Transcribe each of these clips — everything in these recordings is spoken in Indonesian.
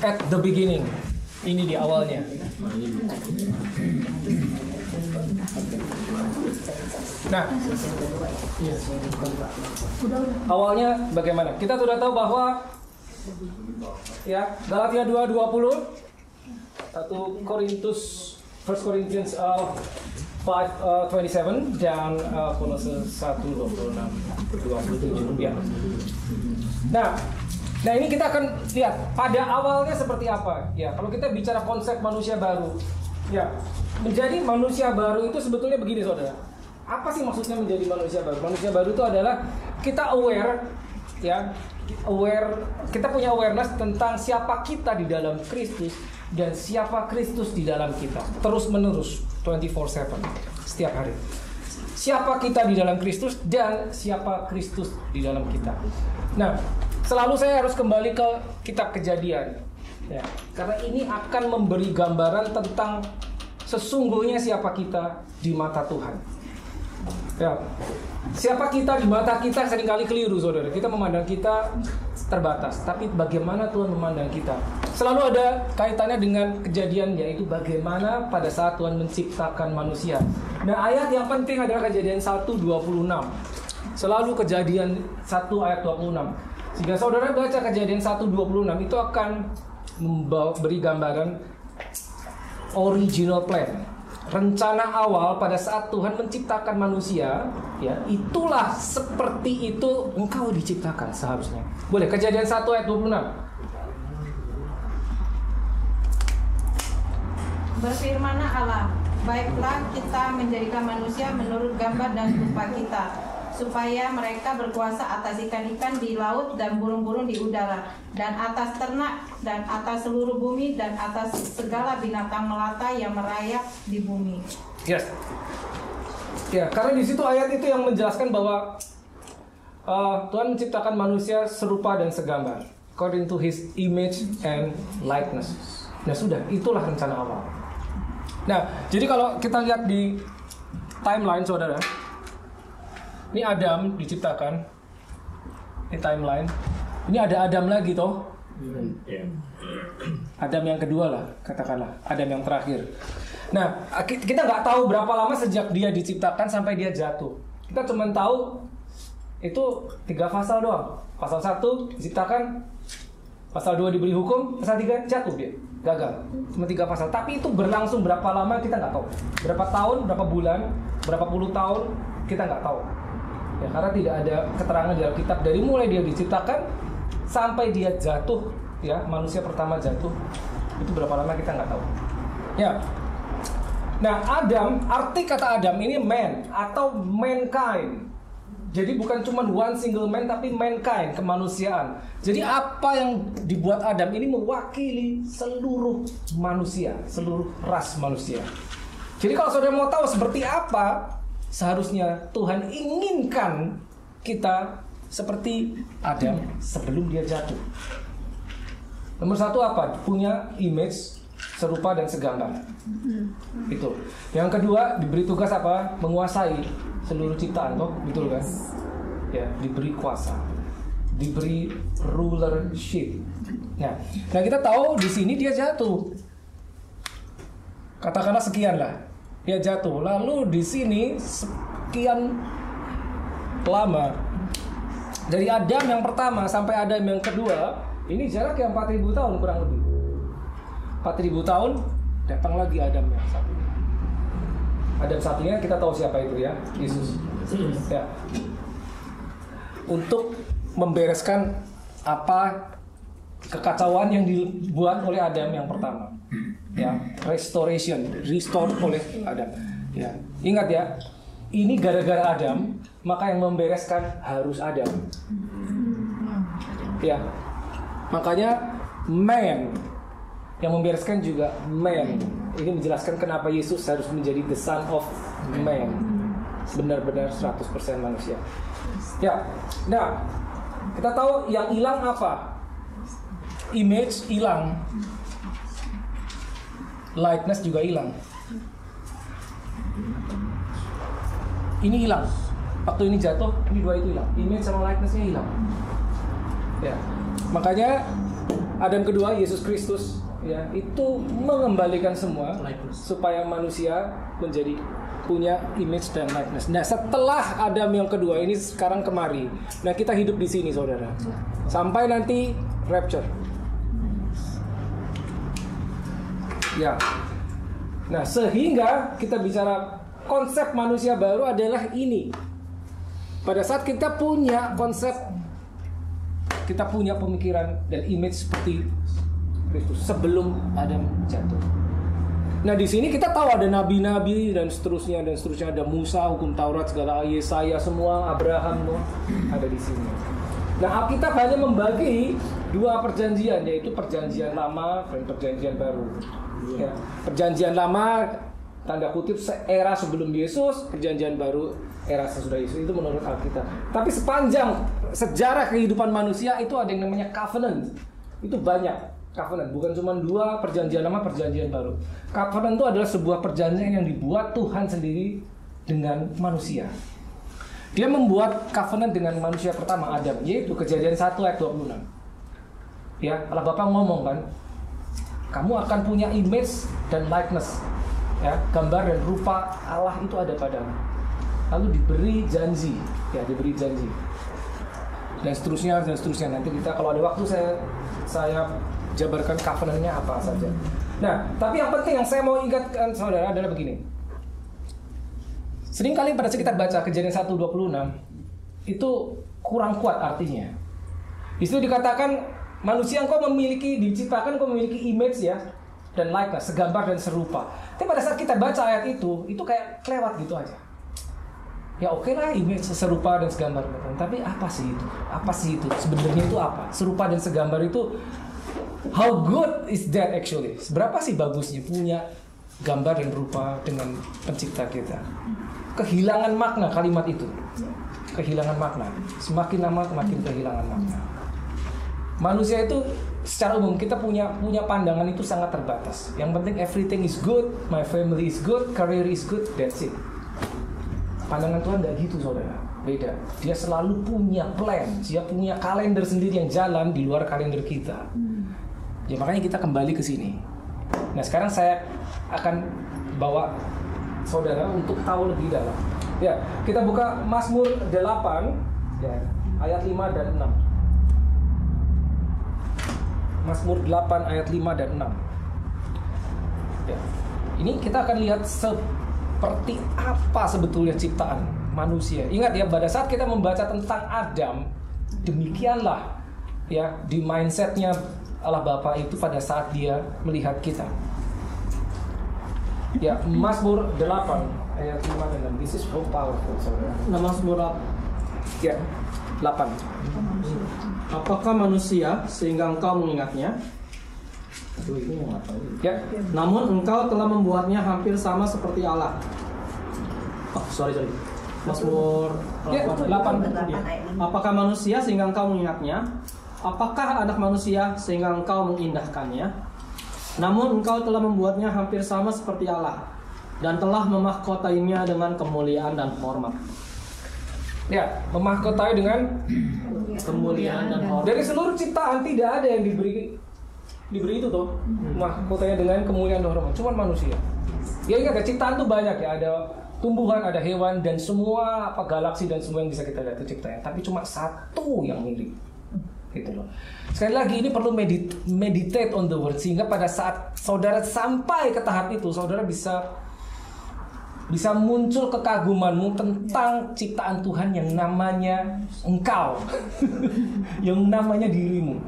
at the beginning. Ini di awalnya. Nah, awalnya bagaimana? Kita sudah tahu bahwa ya Galatia 2:20, 1 Corinthians 5:27 dan Kolose 1:26-27 ya. Nah, ini kita akan lihat pada awalnya seperti apa ya. Kalau kita bicara konsep manusia baru, ya menjadi manusia baru itu sebetulnya begini saudara. Apa sih maksudnya menjadi manusia baru? Manusia baru itu adalah kita aware, ya, kita punya awareness tentang siapa kita di dalam Kristus dan siapa Kristus di dalam kita. Terus menerus, 24/7, setiap hari. Siapa kita di dalam Kristus dan siapa Kristus di dalam kita. Nah, selalu saya harus kembali ke kitab Kejadian, ya, karena ini akan memberi gambaran tentang sesungguhnya siapa kita di mata Tuhan. Ya, siapa kita di mata kita seringkali keliru, saudara. Kita memandang kita terbatas, tapi bagaimana Tuhan memandang kita? Selalu ada kaitannya dengan Kejadian, yaitu bagaimana pada saat Tuhan menciptakan manusia. Nah, ayat yang penting adalah Kejadian 1:26. Selalu Kejadian 1 ayat 26. Jika saudara baca Kejadian 1:26, itu akan memberi gambaran original plan. Rencana awal pada saat Tuhan menciptakan manusia, ya, itulah seperti itu engkau diciptakan seharusnya. Boleh, Kejadian 1 ayat 26. Berfirmanlah Allah, baiklah kita menjadikan manusia menurut gambar dan rupa kita, supaya mereka berkuasa atas ikan-ikan di laut dan burung-burung di udara, dan atas ternak, dan atas seluruh bumi, dan atas segala binatang melata yang merayap di bumi. Yes. Ya, karena di situ ayat itu yang menjelaskan bahwa Tuhan menciptakan manusia serupa dan segambar, according to His image and likeness. Nah, sudah, itulah rencana awal. Nah, jadi kalau kita lihat di timeline, saudara, ini Adam diciptakan, ini timeline. Ini ada Adam lagi toh. Adam yang kedua lah, katakanlah Adam yang terakhir. Nah, kita nggak tahu berapa lama sejak dia diciptakan sampai dia jatuh. Kita cuma tahu itu 3 pasal doang. Pasal 1 diciptakan, pasal 2 diberi hukum, pasal 3 jatuh dia, gagal. Cuma 3 pasal. Tapi itu berlangsung berapa lama kita nggak tahu. Berapa tahun, berapa bulan, berapa puluh tahun kita nggak tahu. Ya, karena tidak ada keterangan dalam kitab dari mulai dia diciptakan sampai dia jatuh, ya, manusia pertama jatuh, itu berapa lama kita nggak tahu. Ya. Nah, Adam, arti kata Adam ini man atau mankind. Jadi bukan cuma one single man, tapi mankind, kemanusiaan. Jadi apa yang dibuat Adam ini mewakili seluruh manusia, seluruh ras manusia. Jadi kalau saudara mau tahu seperti apa seharusnya Tuhan inginkan kita seperti Adam sebelum dia jatuh. Nomor 1 apa? Punya image serupa dan segambar. Itu. Yang kedua, diberi tugas apa? Menguasai seluruh ciptaan, toh, betul kan? Ya, diberi kuasa, diberi rulership. Nah, kita tahu di sini dia jatuh. Katakanlah sekian lah, dia jatuh. Lalu di sini sekian lama. Dari Adam yang pertama sampai Adam yang kedua, ini jarak yang 4.000 tahun kurang lebih. 4.000 tahun, datang lagi Adam yang satunya. Adam satunya kita tahu siapa itu, ya, Yesus. Ya. Untuk membereskan apa kekacauan yang dibuat oleh Adam yang pertama. Ya, restoration, restore oleh Adam. Ya. Ingat ya, ini gara-gara Adam, maka yang membereskan harus Adam. Ya. Makanya man yang membereskan juga man. Ini menjelaskan kenapa Yesus harus menjadi the son of man. Benar-benar 100% manusia. Ya. Nah, kita tahu yang hilang apa? Image hilang. Likeness juga hilang. Ini hilang. Waktu ini jatuh, ini dua itu hilang. Image sama likeness-nya hilang. Ya. Makanya Adam kedua, Yesus Kristus, ya, itu mengembalikan semua supaya manusia menjadi punya image dan likeness. Nah, setelah Adam yang kedua ini sekarang kemari. Nah, kita hidup di sini, saudara. Sampai nanti rapture. Ya. Nah, sehingga kita bicara konsep manusia baru adalah ini. Pada saat kita punya konsep, kita punya pemikiran dan image seperti Kristus sebelum Adam jatuh. Nah, di sini kita tahu ada nabi-nabi dan seterusnya. Ada Musa, hukum Taurat, segala, Yesaya, semua, Abraham, semua ada di sini. Nah, Alkitab hanya membagi dua perjanjian, yaitu perjanjian lama dan perjanjian baru. Ya, perjanjian lama tanda kutip era sebelum Yesus, perjanjian baru era sesudah Yesus, itu menurut Alkitab. Tapi sepanjang sejarah kehidupan manusia itu ada yang namanya covenant. Itu banyak covenant, bukan cuma dua, perjanjian lama, perjanjian baru. Covenant itu adalah sebuah perjanjian yang dibuat Tuhan sendiri dengan manusia. Dia membuat covenant dengan manusia pertama, Adam, yaitu Kejadian 1 ayat 26. Ya, Allah Bapa ngomong kan, kamu akan punya image dan likeness, ya, gambar dan rupa Allah itu ada padamu. Lalu diberi janji, ya, diberi janji. Dan seterusnya. Nanti kita kalau ada waktu saya jabarkan covenantnya apa saja. Nah, tapi yang penting yang saya mau ingatkan saudara adalah begini. Sering kali pada saat kita baca Kejadian 1:26 itu kurang kuat artinya. Di situ dikatakan manusia engkau diciptakan engkau memiliki image, ya, dan likeness, segambar dan serupa. Tapi pada saat kita baca ayat itu kayak kelewat gitu aja. Ya oke lah, image, serupa dan segambar. Tapi apa sih itu? Apa sih itu? Sebenarnya itu apa? Serupa dan segambar itu, how good is that actually? Seberapa sih bagusnya punya gambar dan rupa dengan pencipta kita? Kehilangan makna kalimat itu. Kehilangan makna. Semakin lama semakin kehilangan makna. Manusia itu secara umum kita punya pandangan itu sangat terbatas. Yang penting everything is good, my family is good, career is good, that's it. Pandangan Tuhan nggak gitu, saudara. Beda. Dia selalu punya plan, dia punya kalender sendiri yang jalan di luar kalender kita. Ya makanya kita kembali ke sini. Nah, sekarang saya akan bawa saudara untuk tahu lebih dalam. Ya, kita buka Mazmur 8, ya, ayat 5 dan 6. Mazmur 8 ayat 5 dan 6. Ya. Ini kita akan lihat seperti apa sebetulnya ciptaan manusia. Ingat ya, pada saat kita membaca tentang Adam, demikianlah ya di mindsetnya Allah Bapa itu pada saat dia melihat kita. Ya, Mazmur 8 ayat 5 dan 6. This is so powerful, saudara. Nama Mazmur ya, 8. Apakah manusia sehingga engkau mengingatnya? Ya. Namun engkau telah membuatnya hampir sama seperti Allah. Sorry. Mazmur 8. Apakah manusia sehingga engkau mengingatnya? Apakah anak manusia sehingga engkau mengindahkannya? Namun engkau telah membuatnya hampir sama seperti Allah dan telah memahkotainya dengan kemuliaan dan hormat. Ya, memahkotai dengan kemuliaan dan hormat. Dari seluruh ciptaan tidak ada yang diberi itu tuh, mahkotanya dengan kemuliaan dan hormat. Cuma manusia. Ya ingat ya, ciptaan tuh banyak ya, ada tumbuhan, ada hewan dan semua galaksi dan semua yang bisa kita lihat itu ciptaan. Tapi cuma satu yang mirip. Gitu loh. Sekali lagi ini perlu meditate on the word, sehingga pada saat saudara sampai ke tahap itu, saudara bisa muncul kekagumanmu tentang ciptaan Tuhan yang namanya engkau, yang namanya dirimu.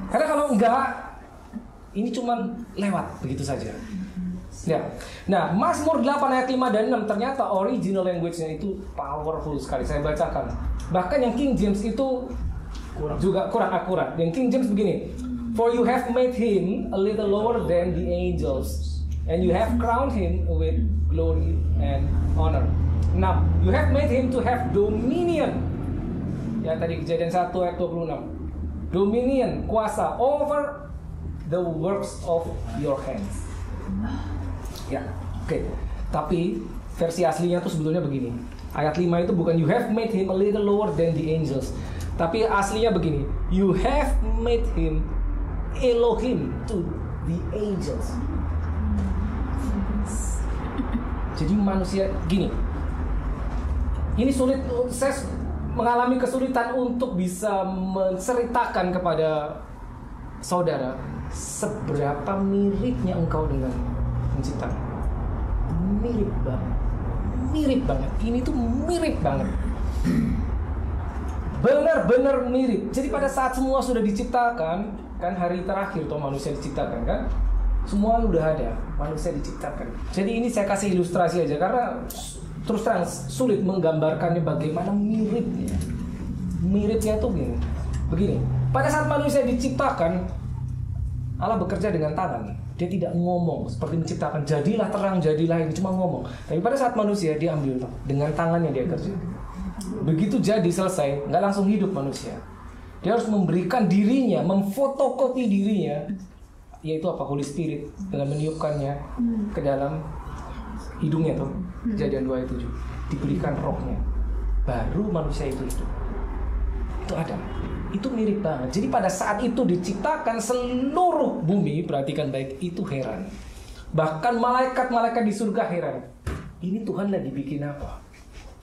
Karena kalau enggak, ini cuma lewat begitu saja. Ya. Nah, Mazmur 8 ayat 5 dan 6 ternyata original language-nya itu powerful sekali. Saya bacakan. Bahkan yang King James itu juga kurang akurat. Yang King James begini, for you have made him a little lower than the angels, and you have crowned him with glory and honor. Now, you have made him to have dominion. Ya, tadi Kejadian 1 ayat 26. Dominion, kuasa over the works of your hands. Ya, oke. Tapi versi aslinya tuh sebetulnya begini. Ayat 5 itu bukan you have made him a little lower than the angels. Tapi aslinya begini, you have made him Elohim to the angels. Jadi manusia gini. Ini sulit, saya mengalami kesulitan untuk bisa menceritakan kepada saudara seberapa miripnya engkau dengan penciptamu. Mirip banget. Mirip banget. Ini tuh mirip banget. Benar-benar mirip. Jadi pada saat semua sudah diciptakan, kan hari terakhir tuh manusia diciptakan kan, semua udah ada, manusia diciptakan. Jadi ini saya kasih ilustrasi aja karena terus terang sulit menggambarkannya bagaimana miripnya. Miripnya tuh gini, begini. Pada saat manusia diciptakan, Allah bekerja dengan tangan. Dia tidak ngomong seperti menciptakan jadilah terang, jadilah ini, cuma ngomong. Tapi pada saat manusia dia ambil dengan tangannya dia kerja. Begitu jadi selesai, nggak langsung hidup manusia. Dia harus memberikan dirinya, memfotokopi dirinya, yaitu apa? Holy Spirit, dengan meniupkannya ke dalam hidungnya tuh. Kejadian 2 ayat 7. Diberikan rohnya, baru manusia itu hidup. Itu ada. Itu mirip banget. Jadi pada saat itu diciptakan seluruh bumi, perhatikan baik, itu heran. Bahkan malaikat-malaikat di surga heran. Ini Tuhan lagi bikin apa?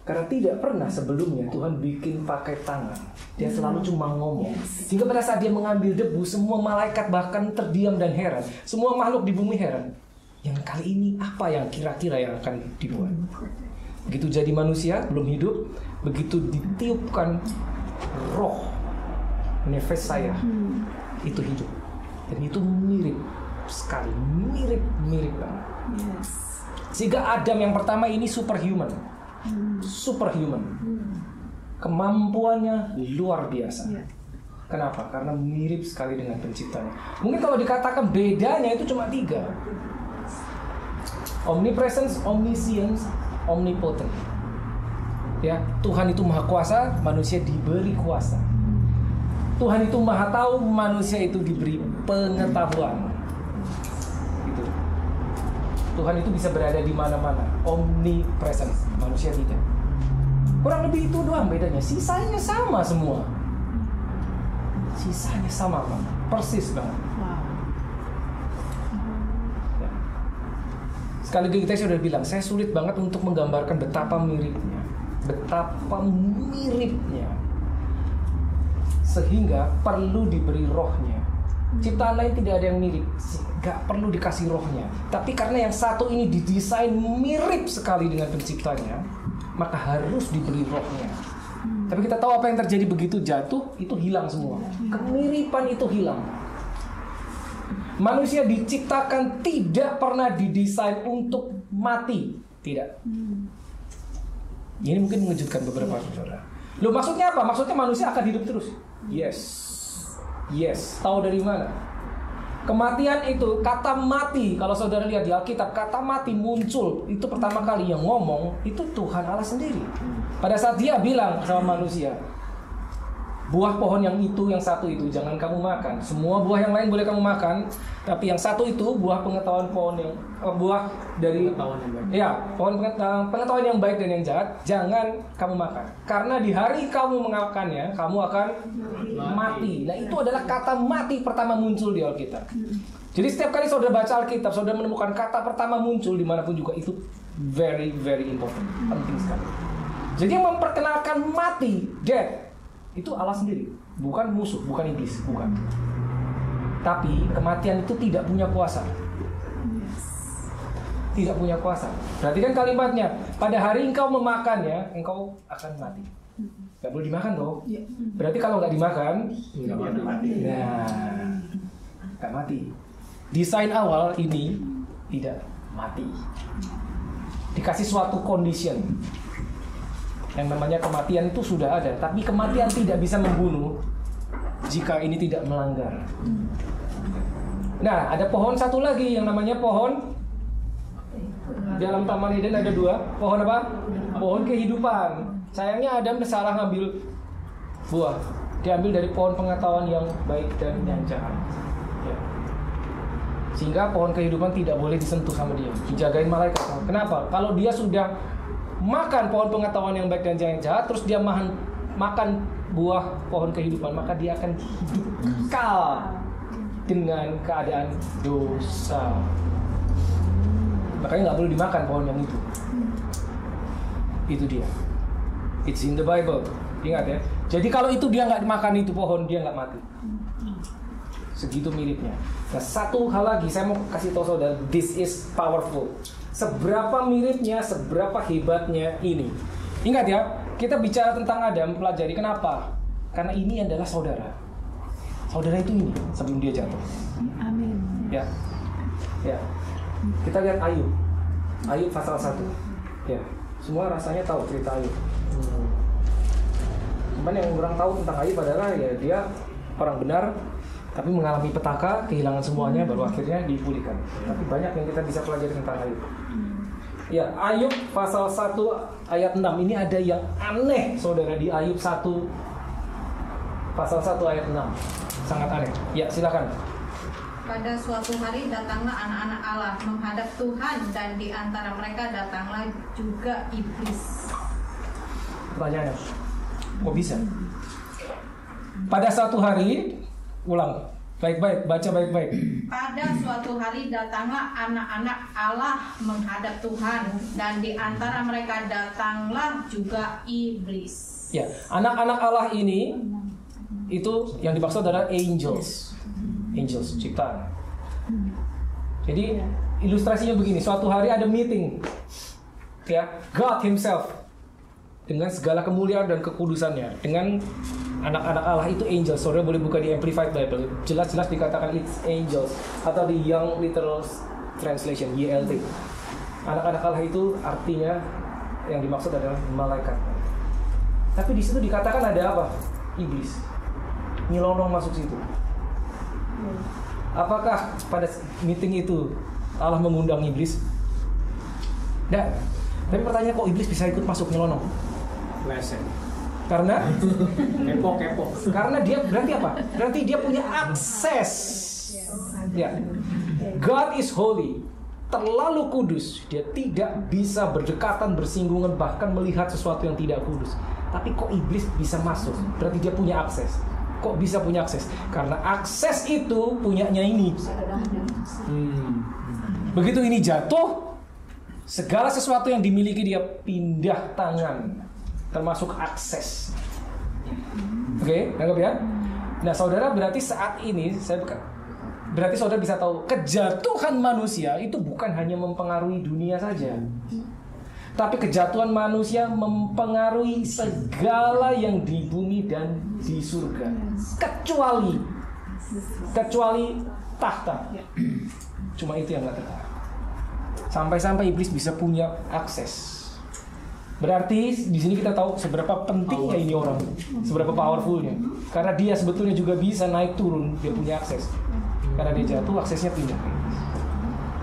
Karena tidak pernah sebelumnya Tuhan bikin pakai tangan. Dia selalu cuma ngomong. Sehingga pada saat dia mengambil debu, semua malaikat bahkan terdiam dan heran. Semua makhluk di bumi heran. Yang kali ini apa yang kira-kira yang akan dibuat? Begitu jadi manusia, belum hidup. Begitu ditiupkan roh, nefes saya, itu hidup. Dan itu mirip sekali. Mirip banget. Sehingga Adam yang pertama ini superhuman. Superhuman. Kemampuannya luar biasa. Kenapa? Karena mirip sekali dengan penciptanya. Mungkin kalau dikatakan bedanya itu cuma 3. Omnipresence, omniscience, omnipotent. Ya, Tuhan itu maha kuasa, manusia diberi kuasa. Tuhan itu maha tahu, manusia itu diberi pengetahuan. Gitu. Tuhan itu bisa berada di mana-mana. Omnipresence, manusia tidak. Kurang lebih itu doang bedanya. Sisanya sama semua. Sisanya sama banget, persis banget. Ya. Sekali lagi kita sudah bilang, saya sulit banget untuk menggambarkan betapa miripnya. Betapa miripnya. Sehingga perlu diberi rohnya. Ciptaan lain tidak ada yang mirip, gak perlu dikasih rohnya. Tapi karena yang satu ini didesain mirip sekali dengan penciptanya, maka harus diberi rohnya. Tapi kita tahu apa yang terjadi begitu jatuh, itu hilang semua. Kemiripan itu hilang. Manusia diciptakan tidak pernah didesain untuk mati. Tidak. Ini mungkin mengejutkan beberapa saudara. Loh, maksudnya apa? Maksudnya manusia akan hidup terus? Yes. Tahu dari mana? Kematian itu, kata mati, kalau saudara lihat di Alkitab, kata mati muncul, itu pertama kali yang ngomong, itu Tuhan Allah sendiri. Pada saat dia bilang sama manusia, buah pohon yang satu itu, jangan kamu makan. Semua buah yang lain boleh kamu makan, tapi yang satu itu, buah pengetahuan buah dari pengetahuan yang baik dan yang jahat, jangan kamu makan. Karena di hari kamu mengakannya, kamu akan mati. Nah, itu adalah kata mati pertama muncul di Alkitab. Jadi setiap kali saudara baca Alkitab, saudara menemukan kata pertama muncul dimanapun juga, itu very, very important, penting sekali. Jadi yang memperkenalkan mati, death, itu Allah sendiri, bukan musuh, bukan iblis, bukan. Tapi kematian itu tidak punya kuasa. Tidak punya kuasa. Perhatikan kalimatnya, pada hari engkau memakannya, engkau akan mati. Gak boleh dimakan toh. Berarti kalau nggak dimakan, nggak mati. Nah, nggak mati. Desain awal ini tidak mati. Dikasih suatu condition. Yang namanya kematian itu sudah ada, tapi kematian tidak bisa membunuh jika ini tidak melanggar. Nah, ada pohon satu lagi yang namanya pohon, dalam Taman Eden ada 2. Pohon apa? Pohon kehidupan. Sayangnya Adam salah ngambil buah. Diambil dari pohon pengetahuan yang baik dan yang jahat. Ya. Sehingga pohon kehidupan tidak boleh disentuh sama dia, dijagain malaikat. Kenapa? Kalau dia sudah makan pohon pengetahuan yang baik dan yang jahat, terus dia makan buah pohon kehidupan, maka dia akan hidup kekal. dengan keadaan dosa. Makanya nggak boleh dimakan pohon yang itu. Itu dia. It's in the Bible. Ingat ya. Jadi kalau itu dia nggak makan itu pohon, dia nggak mati. Segitu miripnya. Nah, satu hal lagi saya mau kasih tahu saudara, this is powerful. Seberapa miripnya, seberapa hebatnya ini. Ingat ya, kita bicara tentang Adam, pelajari kenapa? Karena ini adalah saudara. Saudara itu ini sebelum dia jatuh. Amin. Ya. Ya. Kita lihat Ayub. Ayub pasal 1. Ya. Semua rasanya tahu cerita Ayub. Cuman yang kurang tahu tentang Ayub adalah ya dia orang benar tapi mengalami petaka, kehilangan semuanya baru akhirnya dipulihkan. Tapi banyak yang kita bisa pelajari tentang Ayub. Ya, Ayub pasal 1 ayat 6. Ini ada yang aneh saudara di Ayub 1 pasal 1 ayat 6. Sangat aneh. Ya, silakan. Pada suatu hari datanglah anak-anak Allah menghadap Tuhan, dan di antara mereka datanglah juga iblis. Pertanyaannya, kok bisa? Pada suatu hari, ulang, baik-baik, baca baik-baik. Pada suatu hari datanglah anak-anak Allah menghadap Tuhan, dan di antara mereka datanglah juga iblis. Ya, anak-anak Allah ini itu yang dimaksud adalah angels. Angels, ciptaan. Jadi ilustrasinya begini, suatu hari ada meeting, ya, God Himself dengan segala kemuliaan dan kekudusannya, dengan anak-anak Allah itu angels. Saudara boleh buka di Amplified Bible, jelas-jelas dikatakan it's angels, atau di Young Literal Translation YLT. Anak-anak Allah itu artinya yang dimaksud adalah malaikat. Tapi di situ dikatakan ada apa? Iblis nyelonong masuk situ. Apakah pada meeting itu Allah mengundang iblis? Tidak. Tapi pertanyaan, kok iblis bisa ikut masuk nyelonong? Lesson. Karena Kepo. karena dia berarti apa? Berarti dia punya akses. Ya. God is holy, terlalu kudus. Dia tidak bisa berdekatan, bersinggungan, bahkan melihat sesuatu yang tidak kudus. Tapi kok iblis bisa masuk? Berarti dia punya akses. Kok bisa punya akses? Karena akses itu punyanya ini. Begitu ini jatuh, segala sesuatu yang dimiliki dia pindah tangan, termasuk akses. Oke, anggap ya. Nah, saudara, berarti saat ini berarti saudara bisa tahu kejatuhan manusia itu bukan hanya mempengaruhi dunia saja. Tapi kejatuhan manusia mempengaruhi segala yang di bumi dan di surga, kecuali tahta. Cuma itu yang nggak tertarik. Sampai-sampai iblis bisa punya akses. Berarti di sini kita tahu seberapa pentingnya ini orang, seberapa powerfulnya. Karena dia sebetulnya juga bisa naik turun, dia punya akses. Karena dia jatuh, aksesnya pindah.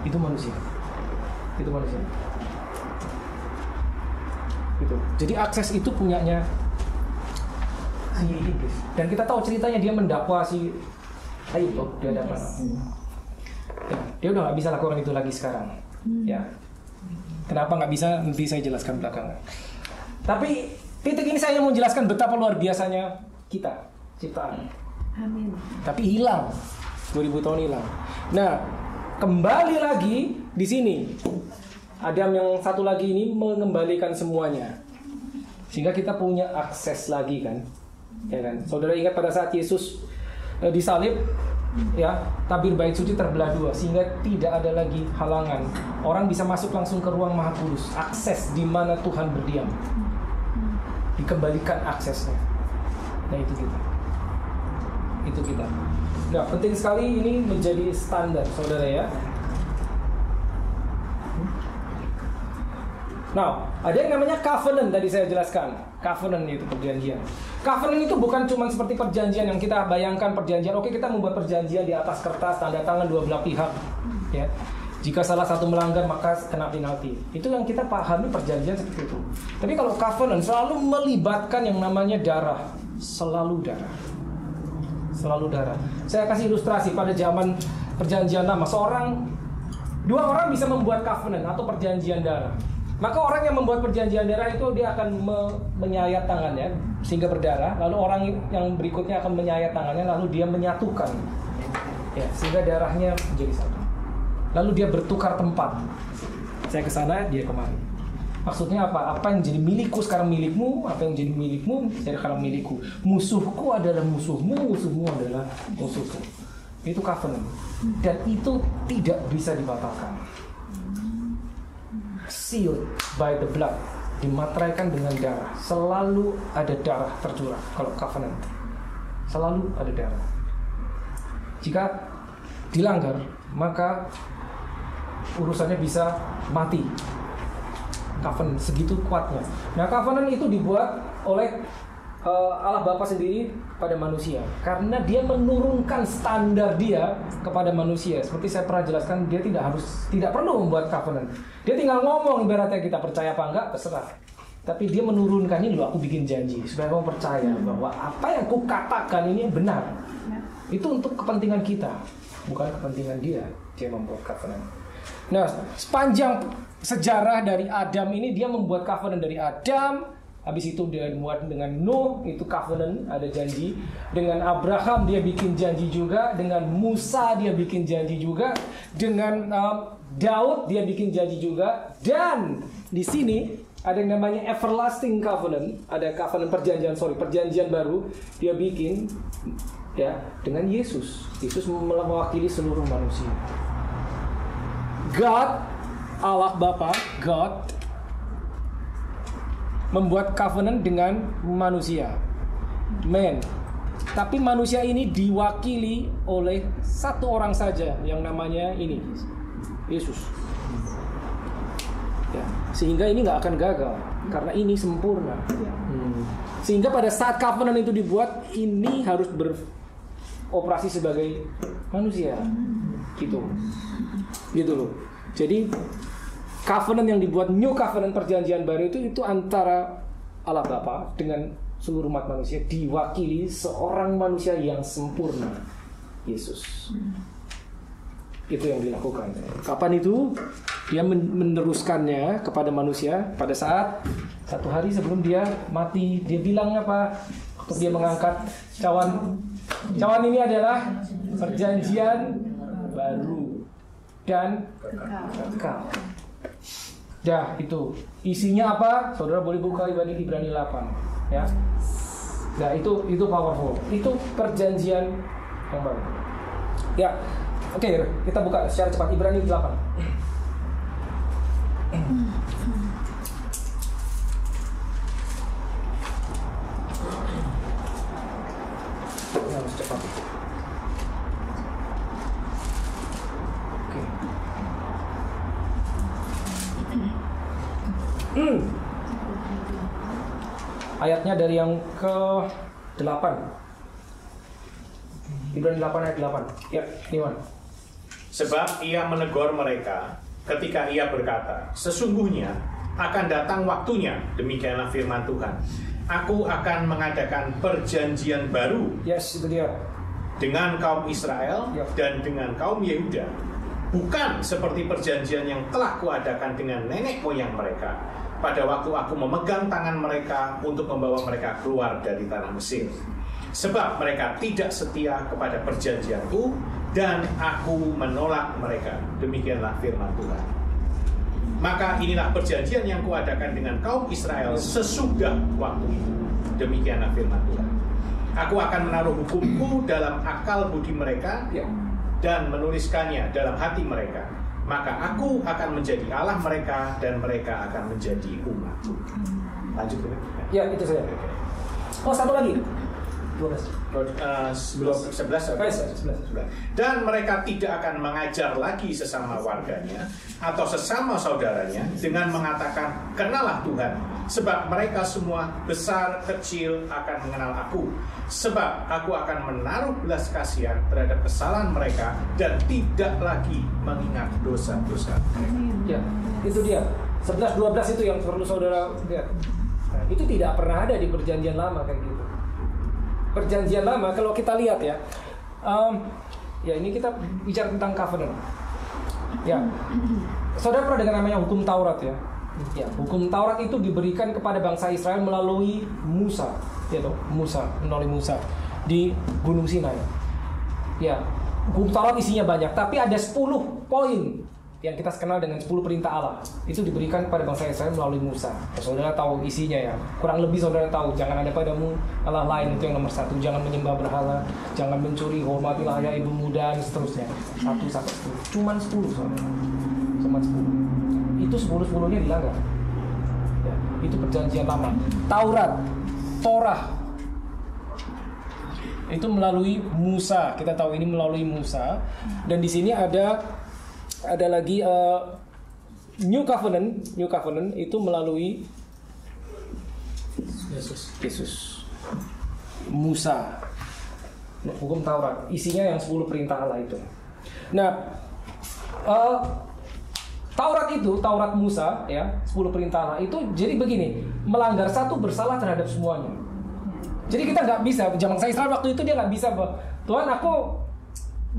Itu manusia. Gitu. Jadi akses itu punyanya si iblis. Dan kita tahu ceritanya dia mendakwa si Ayub di hadapan. Ya, dia udah nggak bisa lakukan itu lagi sekarang. Ya. Kenapa nggak bisa? Nanti saya jelaskan belakangan. Tapi titik ini saya mau menjelaskan betapa luar biasanya kita ciptaan. Amin. Tapi hilang, 2000 tahun hilang. Nah, kembali lagi di sini. Adam yang satu lagi ini mengembalikan semuanya, sehingga kita punya akses lagi kan, ya kan? Saudara ingat pada saat Yesus disalib, ya, tabir bait suci terbelah dua, sehingga tidak ada lagi halangan. Orang bisa masuk langsung ke ruang Maha Kudus, akses di mana Tuhan berdiam, dikembalikan aksesnya. Nah itu kita. Nah, penting sekali ini menjadi standar, saudara ya. Nah, ada yang namanya covenant, tadi saya jelaskan. Covenant itu perjanjian. Covenant itu bukan cuma seperti perjanjian yang kita bayangkan perjanjian. Oke, kita membuat perjanjian di atas kertas, tanda tangan dua belah pihak. Ya. Jika salah satu melanggar maka kena penalti. Itu yang kita pahami perjanjian seperti itu. Tapi kalau covenant selalu melibatkan yang namanya darah. Selalu darah. Saya kasih ilustrasi pada zaman perjanjian lama. Dua orang bisa membuat covenant atau perjanjian darah. Maka orang yang membuat perjanjian darah itu dia akan menyayat tangannya sehingga berdarah. Lalu orang yang berikutnya akan menyayat tangannya, lalu dia menyatukan Ya, sehingga darahnya menjadi satu. Lalu dia bertukar tempat. Saya ke sana, dia kemari. Maksudnya apa? Apa yang jadi milikku sekarang milikmu, apa yang jadi milikmu sekarang milikku. Musuhku adalah musuhmu, musuhmu adalah musuhku. Itu covenant. Dan itu tidak bisa dibatalkan. Sealed by the blood, dimateraikan dengan darah. Selalu ada darah tercurah kalau covenant. Selalu ada darah. Jika dilanggar, maka urusannya bisa mati. Covenant segitu kuatnya. Nah, covenant itu dibuat oleh Allah Bapa sendiri pada manusia karena dia menurunkan standar dia kepada manusia. Seperti saya pernah jelaskan, dia tidak perlu membuat covenant. Dia tinggal ngomong, ibaratnya kita percaya apa enggak terserah. Tapi dia menurunkan, ini loh aku bikin janji supaya kamu percaya bahwa apa yang aku katakan ini benar. Itu untuk kepentingan kita, bukan kepentingan dia. Dia membuat covenant. Nah, sepanjang sejarah dari Adam ini, dia membuat covenant dari Adam. Habis itu dia membuat dengan Nuh, itu covenant, ada janji. Dengan Abraham dia bikin janji juga. Dengan Musa dia bikin janji juga. Dengan Daud dia bikin janji juga. Dan di sini ada yang namanya everlasting covenant. Ada covenant perjanjian baru. Dia bikin ya dengan Yesus. Yesus mewakili seluruh manusia. God, Allah Bapa, God membuat covenant dengan manusia, men. Tapi manusia ini diwakili oleh satu orang saja yang namanya ini, Yesus. Ya, sehingga ini nggak akan gagal karena ini sempurna. Sehingga pada saat covenant itu dibuat, ini harus beroperasi sebagai manusia, gitu loh. Jadi covenant yang dibuat, new covenant perjanjian baru itu antara Allah Bapa dengan seluruh umat manusia, diwakili seorang manusia yang sempurna, Yesus. Itu yang dilakukan. Kapan itu? Dia meneruskannya kepada manusia pada saat satu hari sebelum dia mati. Dia bilang apa? Waktu dia mengangkat cawan ini adalah perjanjian baru dan kekal. Dah, itu isinya apa? Saudara boleh buka Ibrani 8, ya. Nah, itu powerful. Itu perjanjian yang baru. Ya. Oke, kita buka secara cepat Ibrani 8. Harus cepat. Ayatnya dari yang ke-8. Ibrani 8 ayat 8. Ya, Iwan. Sebab ia menegur mereka ketika ia berkata, sesungguhnya akan datang waktunya, demikianlah firman Tuhan, aku akan mengadakan perjanjian baru. Yes, itu dia. Dengan kaum Israel dan dengan kaum Yehuda, bukan seperti perjanjian yang telah kuadakan dengan nenek moyang mereka pada waktu aku memegang tangan mereka untuk membawa mereka keluar dari tanah Mesir. Sebab mereka tidak setia kepada perjanjianku dan aku menolak mereka. Demikianlah firman Tuhan. Maka inilah perjanjian yang kuadakan dengan kaum Israel sesudah waktu itu. Demikianlah firman Tuhan. Aku akan menaruh hukumku dalam akal budi mereka dan menuliskannya dalam hati mereka. Maka aku akan menjadi Allah mereka dan mereka akan menjadi umatku. Lanjut. Ya, itu saja. Oh, satu lagi. 11. Dan mereka tidak akan mengajar lagi sesama warganya atau sesama saudaranya dengan mengatakan, kenalah Tuhan, sebab mereka semua besar kecil akan mengenal aku. Sebab aku akan menaruh belas kasihan terhadap kesalahan mereka dan tidak lagi mengingat dosa-dosa mereka. Ya, itu dia. 11-12 itu yang perlu saudara lihat. Nah, itu tidak pernah ada di perjanjian lama kayak gitu. Perjanjian lama kalau kita lihat ya, ya ini kita bicara tentang covenant. Ya, saudara pernah dengar namanya hukum Taurat ya? Ya, hukum Taurat itu diberikan kepada bangsa Israel melalui Musa, ya toh, melalui Musa di Gunung Sinai. Ya, Hukum Taurat isinya banyak, tapi ada 10 poin yang kita kenal dengan 10 perintah Allah. Itu diberikan kepada bangsa Israel melalui Musa. Saudara tahu isinya ya. Kurang lebih saudara tahu, jangan ada padamu Allah lain, itu yang nomor 1. Jangan menyembah berhala, jangan mencuri, hormatilah ayah ibumu dan seterusnya. 1 sampai 10. Cuman 10 saudara. Cuman 10. Itu 10-10-nya dilanggar. Ya, itu perjanjian lama. Torah itu melalui Musa. Kita tahu ini melalui Musa. Dan di sini ada lagi New Covenant itu melalui Yesus. Musa. Hukum Taurat isinya yang 10 perintah Allah itu. Nah, Taurat Musa ya, 10 perintah Allah itu jadi begini, melanggar satu bersalah terhadap semuanya. Jadi kita nggak bisa, zaman saya Israel waktu itu dia nggak bisa, Tuhan aku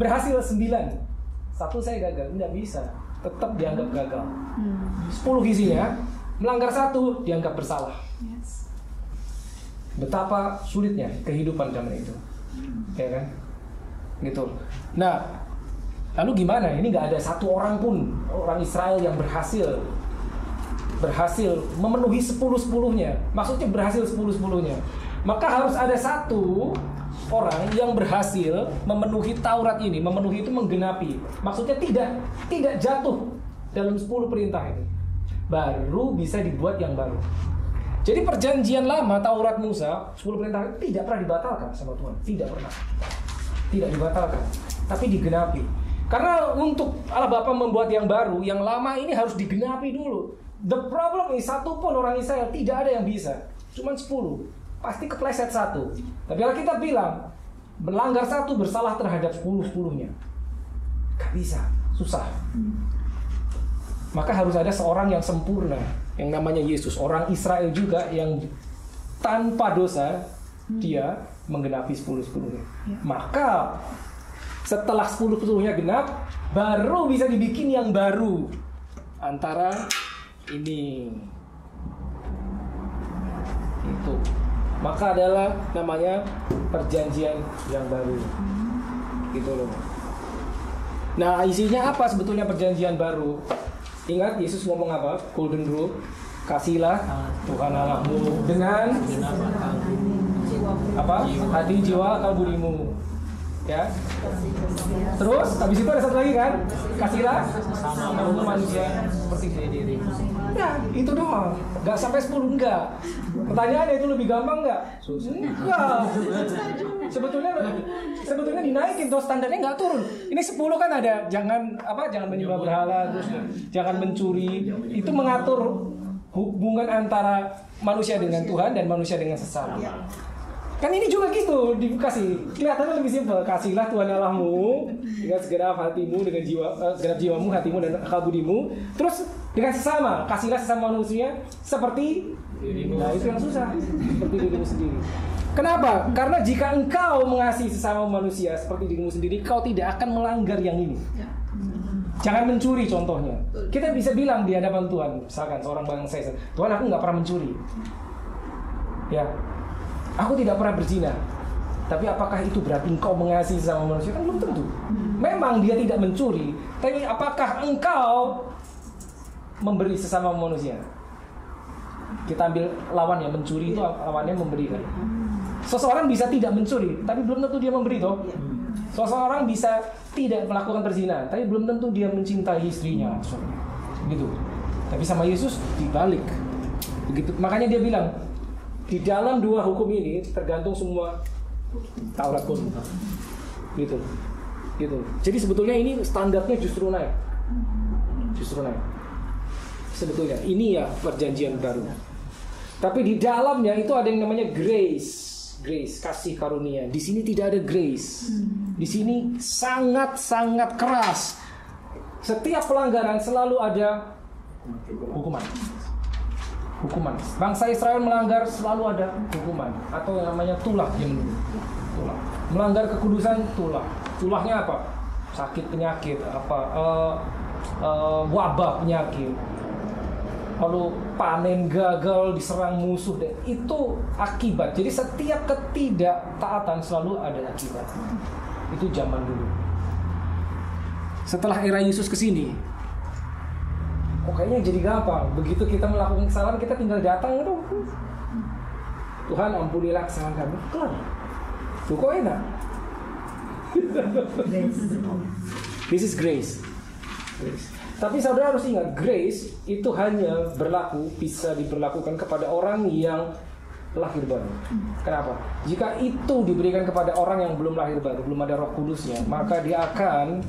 berhasil 9, 1 saya gagal, nggak bisa, tetap dianggap gagal. 10 isinya, melanggar 1 dianggap bersalah. Betapa sulitnya kehidupan zaman itu, ya kan? Gitu. Nah, lalu gimana? Ini nggak ada satu orang pun orang Israel yang berhasil memenuhi 10-10-nya. Maksudnya berhasil 10-10-nya. Maka harus ada satu orang yang berhasil memenuhi Taurat ini. Memenuhi itu menggenapi. Maksudnya tidak jatuh dalam 10 perintah itu. Baru bisa dibuat yang baru. Jadi perjanjian lama Taurat Musa 10 perintah itu tidak pernah dibatalkan sama Tuhan. Tidak pernah. Tidak dibatalkan. Tapi digenapi. Karena untuk Allah Bapa membuat yang baru, yang lama ini harus digenapi dulu. The problem is, satu pun orang Israel tidak ada yang bisa. Cuman 10. Pasti kepleset 1. Tapi kalau kita bilang melanggar 1 bersalah terhadap 10-10-nya, gak bisa, susah. Maka harus ada seorang yang sempurna, yang namanya Yesus, orang Israel juga yang tanpa dosa, dia menggenapi 10-10-nya. Maka setelah 10-10-nya genap, baru bisa dibikin yang baru antara ini itu. Maka adalah namanya perjanjian yang baru. Gitu loh. Nah, isinya apa sebetulnya perjanjian baru? Ingat Yesus ngomong apa? Golden rule. Kasihlah Tuhan Allahmu dengan apa? Hati, jiwa, akal budimu. Ya. Terus habis itu ada satu lagi kan? Kasihlah sama manusia seperti diri. Ya, itu doang. Enggak sampai 10 enggak. Pertanyaannya itu lebih gampang enggak? Enggak. Sebetulnya dinaikin tuh standarnya enggak turun. Ini 10 kan ada jangan menyembah berhala, terus jangan mencuri. Itu mengatur hubungan antara manusia dengan Tuhan dan manusia dengan sesama. Kan ini juga gitu dikasih. Kelihatannya lebih simpel. Kasihlah Tuhan Allahmu dengan segenap hatimu, dengan segenap jiwamu, hatimu dan akal budimu. Terus dengan sesama, kasihlah sesama manusia seperti dirimu. Nah, itu yang susah. Seperti dirimu sendiri. Kenapa? Karena jika engkau mengasihi sesama manusia seperti dirimu sendiri, kau tidak akan melanggar yang ini. Jangan mencuri contohnya. Kita bisa bilang di hadapan Tuhan, misalkan seorang bangsa, Tuhan aku nggak pernah mencuri. Ya. Aku tidak pernah berzina. Tapi apakah itu berarti engkau mengasihi sesama manusia? Kan belum tentu. Memang dia tidak mencuri, tapi apakah engkau memberi sesama manusia? Kita ambil lawan yang mencuri itu lawannya memberi kan. Seseorang bisa tidak mencuri, tapi belum tentu dia memberi toh. Seseorang bisa tidak melakukan perzinahan, tapi belum tentu dia mencintai istrinya. Gitu. Tapi sama Yesus dibalik. Begitu. Makanya dia bilang, di dalam 2 hukum ini tergantung semua Taurat pun. Gitu. Jadi sebetulnya ini standarnya justru naik. Sebetulnya ini ya perjanjian baru. Tapi di dalamnya itu ada yang namanya grace, kasih karunia. Di sini tidak ada grace. Di sini sangat keras. Setiap pelanggaran selalu ada hukuman. Bangsa Israel melanggar selalu ada hukuman atau yang namanya tulah yang tulah. Melanggar kekudusan tulah. Tulahnya apa? Sakit penyakit, wabah penyakit. Lalu panen gagal, diserang musuh, itu akibat. Jadi setiap ketidaktaatan selalu ada akibat. Itu zaman dulu. setelah era Yesus kesini. Kok kayaknya jadi gampang. Begitu kita melakukan kesalahan, kita tinggal datang, aduh, Tuhan ampunilah kesalahan kami, kelar. Tuh kok enak. This is grace. Tapi saudara harus ingat, grace itu hanya bisa diberlakukan kepada orang yang lahir baru. Kenapa? Jika itu diberikan kepada orang yang belum lahir baru, belum ada Roh Kudusnya, maka dia akan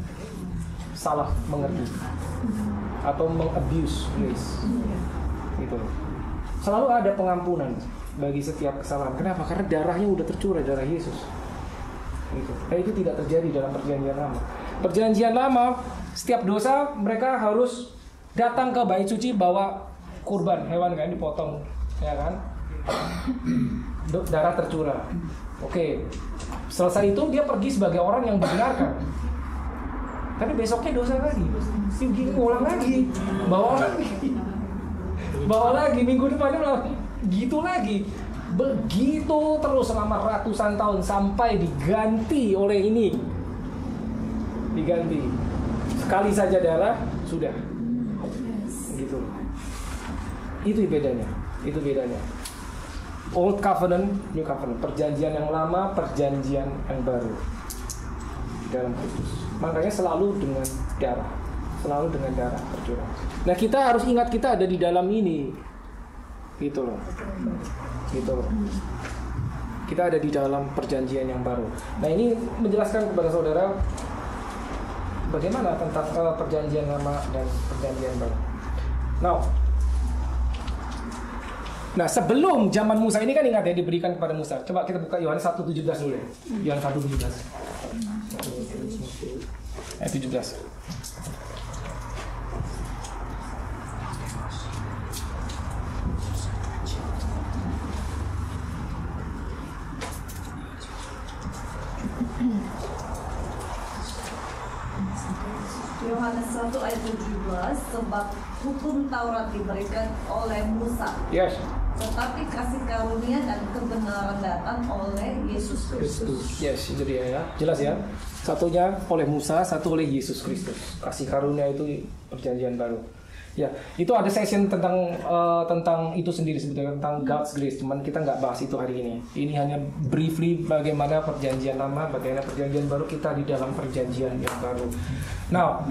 salah mengerti atau mengabuse grace. Gitu. Selalu ada pengampunan bagi setiap kesalahan. Kenapa? Karena darahnya udah tercurah, darah Yesus. Gitu. Nah, itu tidak terjadi dalam perjanjian lama. Perjanjian lama, setiap dosa mereka harus datang ke bait suci bawa kurban hewan kan, dipotong, ya kan? Darah tercurah. Oke. Selesai itu dia pergi sebagai orang yang dibenarkan. Tapi besoknya dosa lagi. Ulang lagi. Bawa lagi minggu depannya gitu lagi. Begitu terus selama ratusan tahun sampai diganti oleh ini. Diganti. Sekali saja darah sudah. Gitu. Itu bedanya. Old covenant, new covenant. Perjanjian yang lama, perjanjian yang baru dalam Kristus. Makanya selalu dengan darah. Selalu dengan darah tercurah. Nah, kita harus ingat kita ada di dalam ini. Gitu loh. Kita ada di dalam perjanjian yang baru. Nah, ini menjelaskan kepada saudara bagaimana tentang perjanjian lama dan perjanjian baru. Nah, sebelum zaman Musa ini kan ingat ya diberikan kepada Musa. Coba kita buka Yohanes 1:17 dulu ya. Yohanes 1:17. Ayat 17. Yohanes 1 ayat 17, sebab hukum Taurat diberikan oleh Musa. Yes. Tetapi kasih karunia dan kebenaran datang oleh Yesus Kristus. Yes, itu dia ya. Jelas ya. Satunya oleh Musa, satu oleh Yesus Kristus. Kasih karunia itu perjanjian baru. Ya, itu ada session tentang itu sendiri sebetulnya, tentang God's grace. Cuman kita nggak bahas itu hari ini. Ini hanya briefly bagaimana perjanjian lama, bagaimana perjanjian baru, kita di dalam perjanjian yang baru. Nah,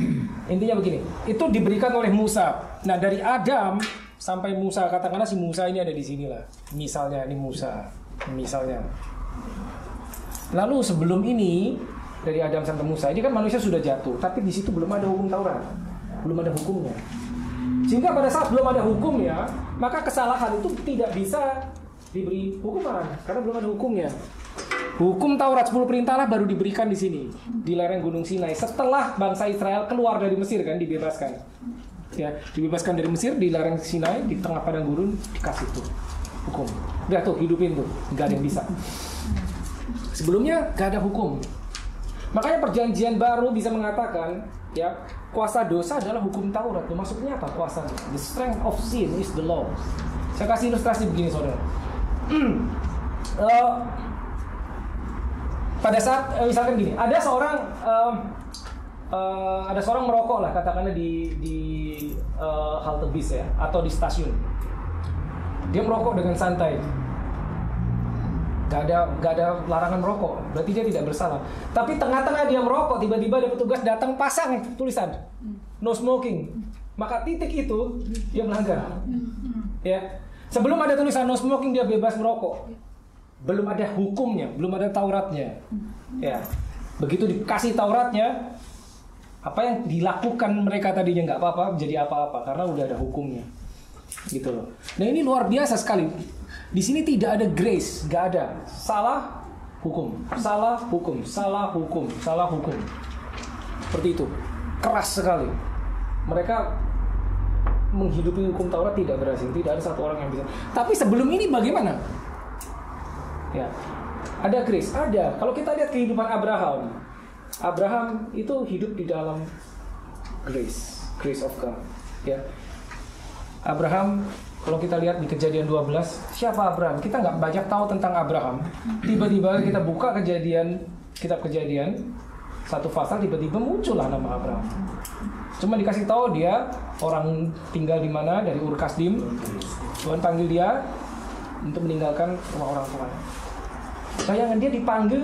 intinya begini. Itu diberikan oleh Musa. Nah, dari Adam sampai Musa, katakanlah si Musa ini ada di sini lah. Misalnya ini Musa, misalnya. Lalu sebelum ini dari Adam sampai Musa, ini kan manusia sudah jatuh, tapi di situ belum ada hukum Taurat, belum ada hukumnya. Sehingga pada saat belum ada hukumnya, maka kesalahan itu tidak bisa diberi hukuman karena belum ada hukumnya. Hukum Taurat 10 perintah baru diberikan di sini, di lereng Gunung Sinai setelah bangsa Israel keluar dari Mesir kan, dibebaskan. Ya, dibebaskan dari Mesir di lereng Sinai di tengah padang gurun, dikasih tuh hukum. Udah tuh hidupin tuh, nggak ada yang bisa. Sebelumnya nggak ada hukum. Makanya perjanjian baru bisa mengatakan, ya, kuasa dosa adalah hukum Taurat. Maksudnya apa kuasa? The strength of sin is the law. Saya kasih ilustrasi begini, saudara. Pada saat misalkan gini, ada seorang merokok lah, katakanlah di halte bis ya, atau di stasiun. Dia merokok dengan santai. Gak ada larangan merokok, berarti dia tidak bersalah. Tapi tengah-tengah dia merokok, tiba-tiba ada petugas datang pasang tulisan no smoking, maka titik itu dia melanggar. Ya, sebelum ada tulisan no smoking dia bebas merokok, belum ada hukumnya, belum ada Tauratnya. Ya, begitu dikasih Tauratnya, apa yang dilakukan mereka tadinya nggak apa-apa menjadi apa-apa karena udah ada hukumnya, gitu loh. Nah, ini luar biasa sekali. Di sini tidak ada grace, nggak ada. Salah hukum, salah hukum, salah hukum, salah hukum. Seperti itu, keras sekali. Mereka menghidupi hukum Taurat tidak berhasil, tidak ada satu orang yang bisa. Tapi sebelum ini bagaimana? Ya, ada grace, ada. Kalau kita lihat kehidupan Abraham itu hidup di dalam grace of God. Ya, Abraham. Kalau kita lihat di Kejadian 12, siapa Abraham? Kita nggak banyak tahu tentang Abraham. Tiba-tiba kita buka kitab Kejadian satu pasal tiba-tiba muncullah nama Abraham. Cuma dikasih tahu dia orang tinggal di mana, dari Ur Kasdim. Tuhan panggil dia untuk meninggalkan rumah orang tuanya. Bayangkan dia dipanggil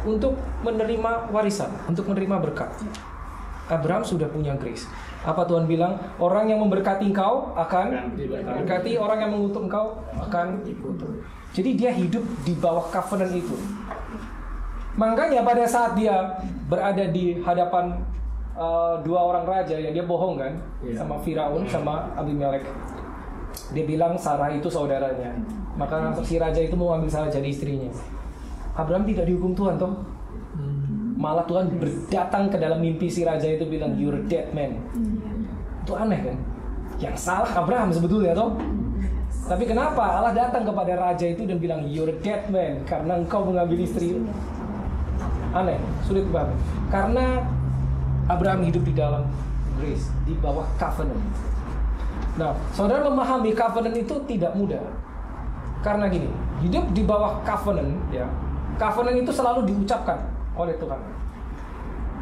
untuk menerima warisan, untuk menerima berkat. Abraham sudah punya grace. Apa Tuhan bilang? Orang yang memberkati engkau akan diberkati, orang yang mengutuk engkau akan dikutuk. Jadi dia hidup di bawah covenant itu. Makanya pada saat dia berada di hadapan dua orang raja yang dia bohong kan, sama Firaun sama Abimelek, dia bilang Sarah itu saudaranya. Maka si raja itu mau ambil Sarah jadi istrinya. Abraham tidak dihukum Tuhan toh. Malah Tuhan berdatang ke dalam mimpi si raja itu bilang, "You're a dead man." Itu aneh kan? Yang salah Abraham sebetulnya toh. Tapi kenapa Allah datang kepada raja itu dan bilang, "You're a dead man," karena engkau mengambil istri. Aneh, sulit banget. Karena Abraham hidup di dalam grace, di bawah covenant. Nah, saudara memahami covenant itu tidak mudah. Karena gini, hidup di bawah covenant, ya, covenant itu selalu diucapkan oleh Tuhan.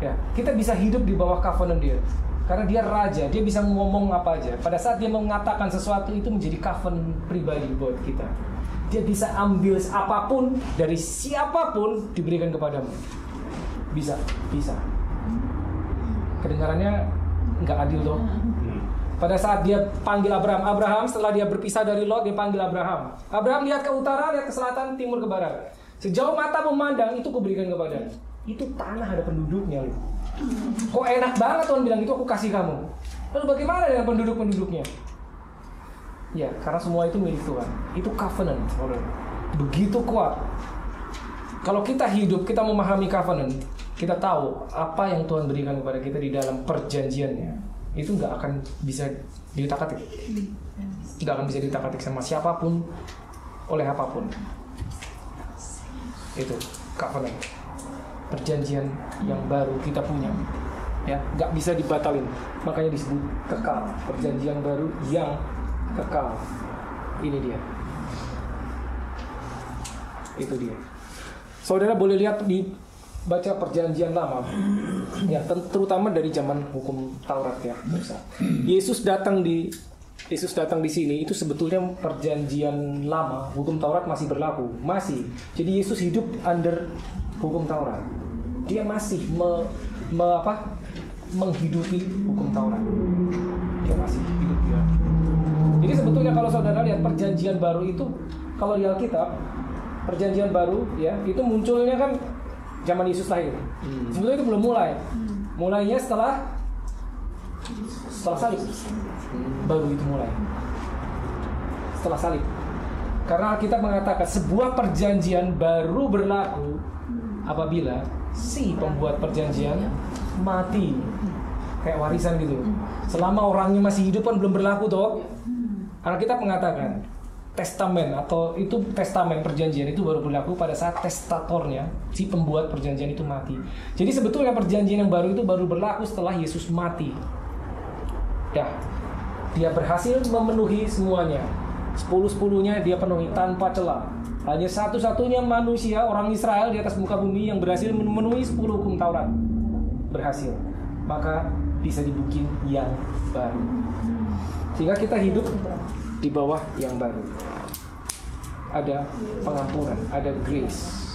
Ya, kita bisa hidup di bawah covenant dia. Karena dia raja, dia bisa ngomong apa aja. Pada saat dia mengatakan sesuatu itu menjadi covenant pribadi buat kita. Dia bisa ambil apapun dari siapapun diberikan kepadamu. Bisa. Kedengarannya nggak adil dong. Pada saat dia panggil Abraham setelah dia berpisah dari Lot, dia panggil Abraham. Abraham lihat ke utara, lihat ke selatan, timur, ke barat. Sejauh mata memandang, itu kuberikan kepada. Itu tanah ada penduduknya. Kok enak banget Tuhan bilang, itu aku kasih kamu. Lalu bagaimana dengan penduduk-penduduknya? Ya, karena semua itu milik Tuhan. Itu covenant. Begitu kuat. Kalau kita hidup, kita memahami covenant, kita tahu apa yang Tuhan berikan kepada kita di dalam perjanjiannya. Itu nggak akan bisa diutak-atik. Nggak akan bisa diutak-atik sama siapapun, oleh apapun. Itu covenant, perjanjian yang baru kita punya, ya, nggak bisa dibatalin. Makanya disebut kekal, perjanjian baru yang kekal. Ini dia, itu dia. Saudara boleh lihat di baca perjanjian lama, ya, terutama dari zaman hukum Taurat ya. Yesus datang di sini itu sebetulnya perjanjian lama, hukum Taurat masih berlaku, masih. Jadi Yesus hidup under hukum Taurat. Dia masih menghidupi hukum Taurat. Dia masih hidup ya. Jadi sebetulnya kalau saudara lihat perjanjian baru itu, kalau di Alkitab perjanjian baru ya, itu munculnya kan zaman Yesus lahir. Sebetulnya itu belum mulai. Mulainya setelah salib. Baru itu mulai. Setelah salib. Karena kita mengatakan sebuah perjanjian baru berlaku apabila si pembuat perjanjian mati. Kayak warisan gitu. Selama orangnya masih hidup kan belum berlaku toh. Karena kita mengatakan testamen atau itu testamen perjanjian itu baru berlaku pada saat testatornya, si pembuat perjanjian itu mati. Jadi sebetulnya perjanjian yang baru itu baru berlaku setelah Yesus mati. Ya, dia berhasil memenuhi semuanya. 10-10-nya dia penuhi tanpa celah. Hanya satu-satunya manusia orang Israel di atas muka bumi yang berhasil memenuhi 10 hukum Taurat. Berhasil. Maka bisa dibikin yang baru. Sehingga kita hidup di bawah yang baru. Ada pengampunan, ada grace.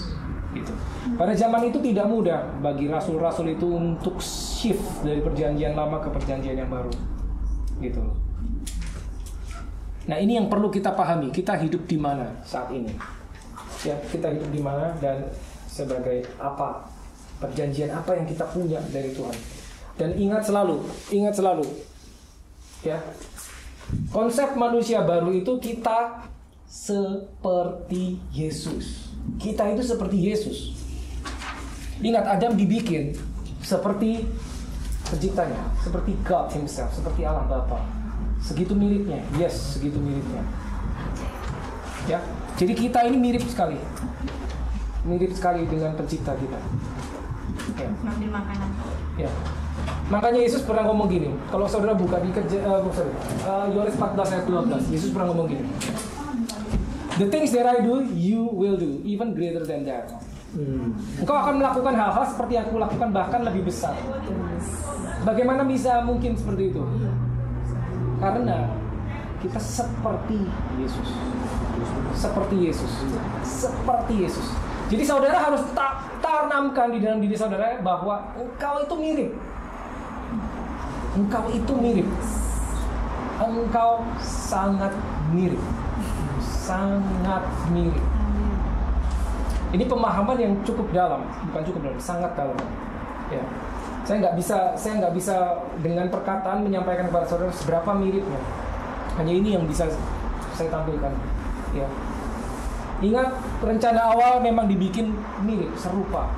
Gitu. Pada zaman itu tidak mudah bagi rasul-rasul itu untuk shift dari perjanjian lama ke perjanjian yang baru. Gitu. Nah, ini yang perlu kita pahami. Kita hidup di mana saat ini? Ya, kita hidup di mana dan sebagai apa? Perjanjian apa yang kita punya dari Tuhan? Dan ingat selalu. Ya. Konsep manusia baru itu kita seperti Yesus. Kita itu seperti Yesus. Ingat, Adam dibikin seperti penciptanya, seperti God himself, seperti Allah Bapa. Segitu miripnya. Yes, segitu miripnya. Ya. Jadi kita ini mirip sekali. Mirip sekali dengan pencipta kita. Ya. Ambil makanan. Ya. Makanya Yesus pernah ngomong gini. Kalau saudara buka di Yohanes 14 ayat 12, Yesus pernah ngomong gini. The things that I do, you will do, even greater than that. Engkau akan melakukan hal-hal seperti yang aku lakukan, bahkan lebih besar. Bagaimana bisa mungkin seperti itu? Karena kita seperti Yesus. Seperti Yesus. Seperti Yesus. Jadi saudara harus tanamkan di dalam diri saudara bahwa engkau itu mirip. Engkau itu mirip. Engkau sangat mirip. Sangat mirip. Ini pemahaman yang cukup dalam, bukan cukup dalam, sangat dalam. Ya. Saya nggak bisa dengan perkataan menyampaikan kepada saudara seberapa miripnya. Hanya ini yang bisa saya tampilkan. Ya. Ingat, rencana awal memang dibikin mirip, serupa.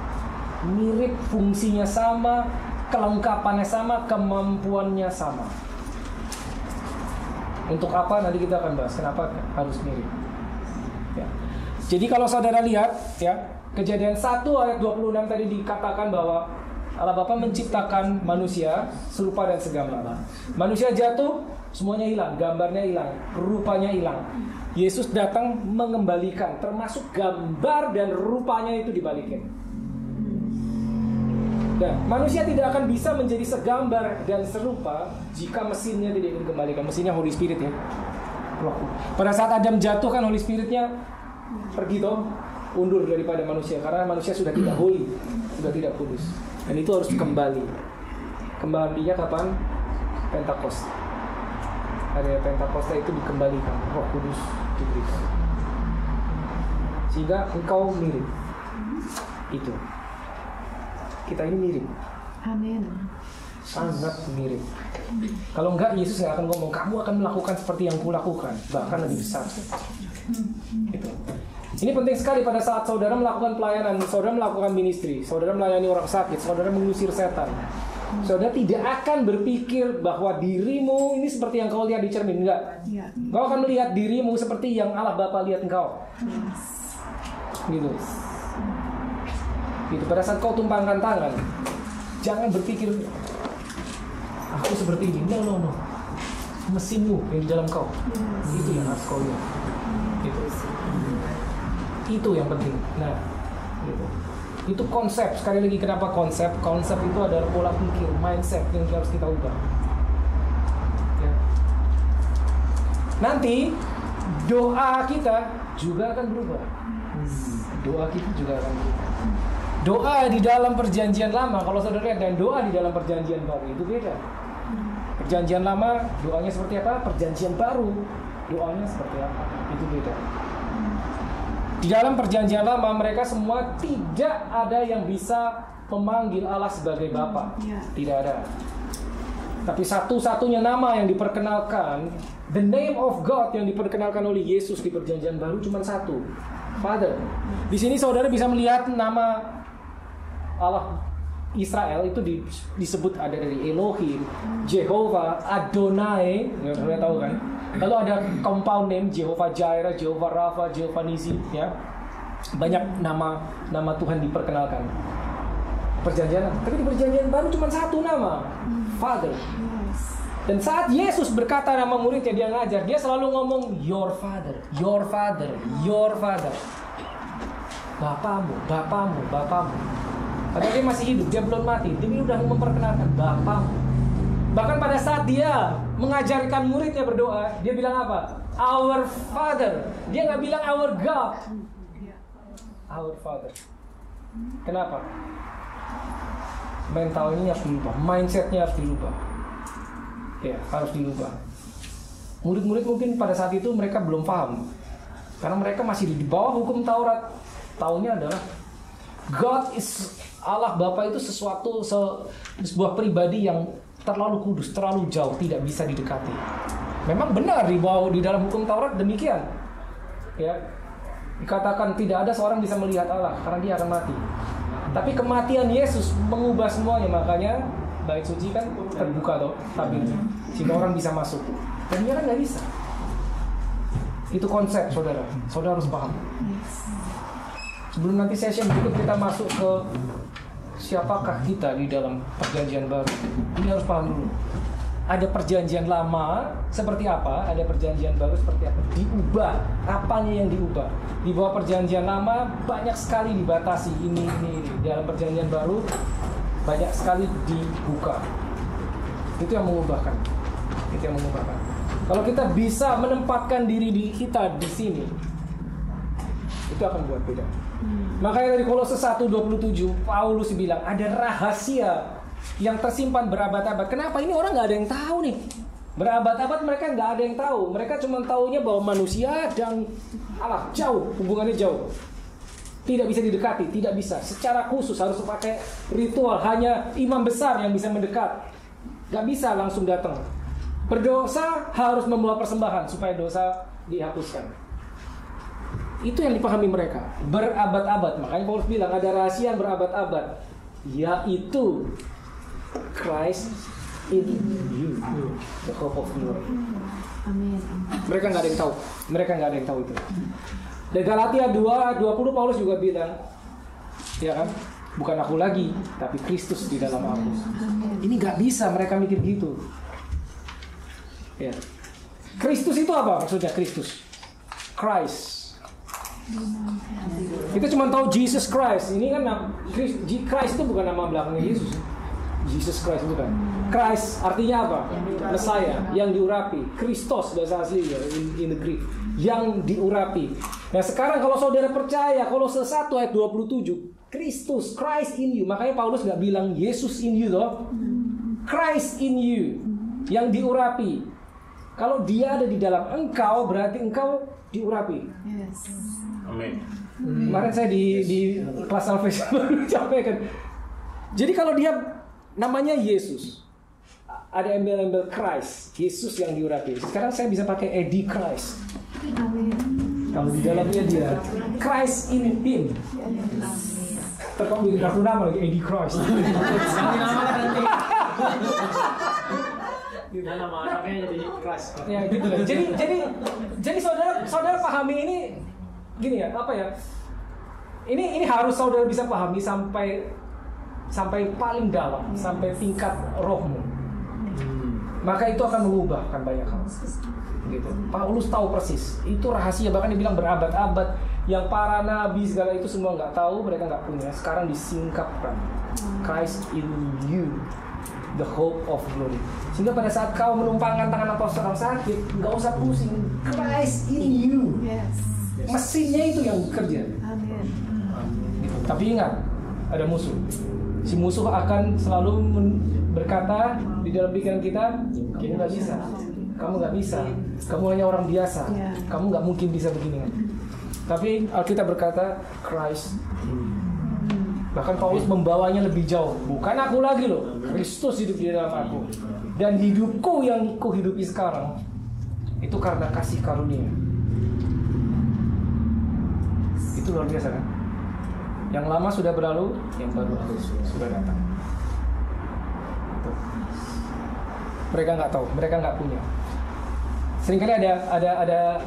Mirip, fungsinya sama, kelengkapannya sama, kemampuannya sama. Untuk apa nanti kita akan bahas, kenapa harus mirip. Ya. Jadi kalau saudara lihat, ya, Kejadian 1 ayat 26 tadi dikatakan bahwa Allah Bapa menciptakan manusia serupa dan segambar. Manusia jatuh, semuanya hilang, gambarnya hilang, rupanya hilang. Yesus datang mengembalikan, termasuk gambar dan rupanya itu dibalikin. Nah, manusia tidak akan bisa menjadi segambar dan serupa jika mesinnya tidak dikembalikan. Mesinnya Holy Spirit, ya. Pada saat Adam jatuh kan Holy Spiritnya pergi toh, undur daripada manusia karena manusia sudah tidak holy, sudah tidak kudus. Dan itu harus kembali. Kembalinya kapan? Pentakosta. Hari Pentakosta itu dikembalikan, Roh Kudus diberikan. Sehingga engkau mirip. Itu. Kita ini mirip. Amin. Sangat mirip. Kalau enggak, Yesus nggak akan ngomong kamu akan melakukan seperti yang kulakukan, bahkan lebih besar. Gitu. Ini penting sekali pada saat saudara melakukan pelayanan, saudara melakukan ministry, saudara melayani orang sakit, saudara mengusir setan. Saudara tidak akan berpikir bahwa dirimu ini seperti yang kau lihat di cermin, enggak. Kau akan melihat dirimu seperti yang Allah Bapa lihat engkau. Gitu. Gitu. Pada saat kau tumpangkan tangan, jangan berpikir aku seperti ini. No. Mesinmu yang di dalam kau. Itu yang harus kau lihat. Gitu. Itu yang penting. Nah, gitu. Itu konsep. Sekali lagi, kenapa konsep? Konsep itu adalah pola pikir, mindset yang harus kita ubah. Ya. Nanti doa kita juga akan berubah. Doa kita juga akan berubah. Doa di dalam perjanjian lama, kalau saudara lihat, dan doa di dalam perjanjian baru itu beda. Perjanjian lama doanya seperti apa? Perjanjian baru doanya seperti apa? Itu beda. Di dalam perjanjian lama mereka semua tidak ada yang bisa memanggil Allah sebagai Bapa. Tidak ada. Tapi satu-satunya nama yang diperkenalkan, the name of God yang diperkenalkan oleh Yesus di perjanjian baru cuma satu, Father. Di sini saudara bisa melihat nama Allah Israel itu disebut ada dari Elohim, Jehovah, Adonai, ya sudah tahu kan? Lalu ada compound name Jehovah Jireh, Jehovah Rafa, Jehovah Nisi, ya. Banyak nama Tuhan diperkenalkan. Perjanjian, tapi di perjanjian baru cuma satu nama, Father. Dan saat Yesus berkata nama muridnya, dia ngajar, dia selalu ngomong your father, your father, your father. Bapamu, bapamu, bapamu. Padahal dia masih hidup, dia belum mati. Dia udah memperkenalkan Bapamu. Bahkan pada saat dia mengajarkan muridnya berdoa, dia bilang apa? Our Father. Dia nggak bilang our God. Our Father. Kenapa? Mentalnya harus dirubah, mindsetnya harus dirubah. Ya, harus dirubah. Murid-murid mungkin pada saat itu mereka belum paham, karena mereka masih di bawah hukum Taurat. Taunya adalah God is Allah Bapa itu sebuah pribadi yang terlalu kudus, terlalu jauh, tidak bisa didekati. Memang benar di dalam hukum Taurat demikian. Ya. Dikatakan tidak ada seorang bisa melihat Allah karena dia akan mati. Tapi kematian Yesus mengubah semuanya, makanya bait suci kan terbuka toh tabirnya, sehingga orang bisa masuk. Dan dia kan nggak bisa. Itu konsep, saudara. Saudara harus paham. Sebelum nanti session berikut kita masuk ke siapakah kita di dalam perjanjian baru, ini harus paham dulu. ada perjanjian lama seperti apa, ada perjanjian baru seperti apa, diubah. Apanya yang diubah? Di bawah perjanjian lama banyak sekali dibatasi ini. Dalam perjanjian baru banyak sekali dibuka. Itu yang mengubahkan. Kalau kita bisa menempatkan diri kita di sini, itu akan buat beda. Makanya dari Kolose 1:27 Paulus bilang ada rahasia yang tersimpan berabad-abad. Kenapa? Ini orang nggak ada yang tahu nih. Berabad-abad mereka nggak ada yang tahu. Mereka cuma taunya bahwa manusia dan Allah jauh, hubungannya jauh. Tidak bisa didekati, tidak bisa. Secara khusus harus pakai ritual. Hanya imam besar yang bisa mendekat. Nggak bisa langsung datang. Berdosa harus membawa persembahan supaya dosa dihapuskan. Itu yang dipahami mereka. Berabad-abad. Makanya Paulus bilang ada rahasia yang berabad-abad, yaitu Christ in you, the hope of glory. Amin. Mereka nggak ada yang tahu itu. Dan Galatia 2:20 Paulus juga bilang, ya kan, bukan aku lagi, tapi Kristus di dalam aku. Ini nggak bisa mereka mikir gitu. Ya. Kristus itu apa maksudnya Kristus? Christ. Kita cuma tahu Jesus Christ. Ini kan Christ itu bukan nama belakangnya Yesus. Jesus Christ bukan. Christ artinya apa? Messiah, yang diurapi. Christos bahasa aslinya in the Greek, yang diurapi. Nah sekarang kalau saudara percaya, Kolose 1:27, Kristus, Christ in you. Makanya Paulus nggak bilang Yesus in you loh. Christ in you, yang diurapi. Kalau dia ada di dalam engkau, berarti engkau diurapi. Yes. Amin. Kemarin saya di kelas salvation baru sampaikan. Jadi kalau dia namanya Yesus, ada embel-embel Christ, Yesus yang diurapi. Sekarang saya bisa pakai Eddie Christ. Amin. Kalau di dalamnya dia Christ in him. Terkau bikin kartu nama lagi Eddie Christ. Nama anaknya jadi Christ. Ya gitu lah. Jadi saudara pahami ini gini ya, apa ya? Ini harus saudara bisa pahami sampai paling dalam, sampai tingkat rohmu. Maka itu akan mengubahkan banyak hal. Gitu. Paulus tahu persis. Itu rahasia, bahkan dibilang berabad-abad yang para nabi segala itu semua nggak tahu, mereka nggak punya. Sekarang disingkapkan. Christ in you, the hope of glory. Sehingga pada saat kau menumpangkan tangan atau orang sakit, nggak usah pusing. Christ in you. Yes. Mesinnya itu yang bekerja. Amin. Tapi ingat, ada musuh. Si musuh akan selalu berkata di dalam pikiran kita, kamu nggak bisa, kamu nggak bisa, kamu hanya orang biasa, kamu nggak mungkin bisa begini. Tapi Alkitab berkata, Christ. Bahkan Paulus membawanya lebih jauh. Bukan aku lagi loh, Kristus hidup di dalam aku. Dan hidupku yang ku hidupi sekarang, itu karena kasih karunia. Itu luar biasa kan? Yang lama sudah berlalu, yang baru sudah datang. Mereka nggak tahu, mereka nggak punya. Seringkali ada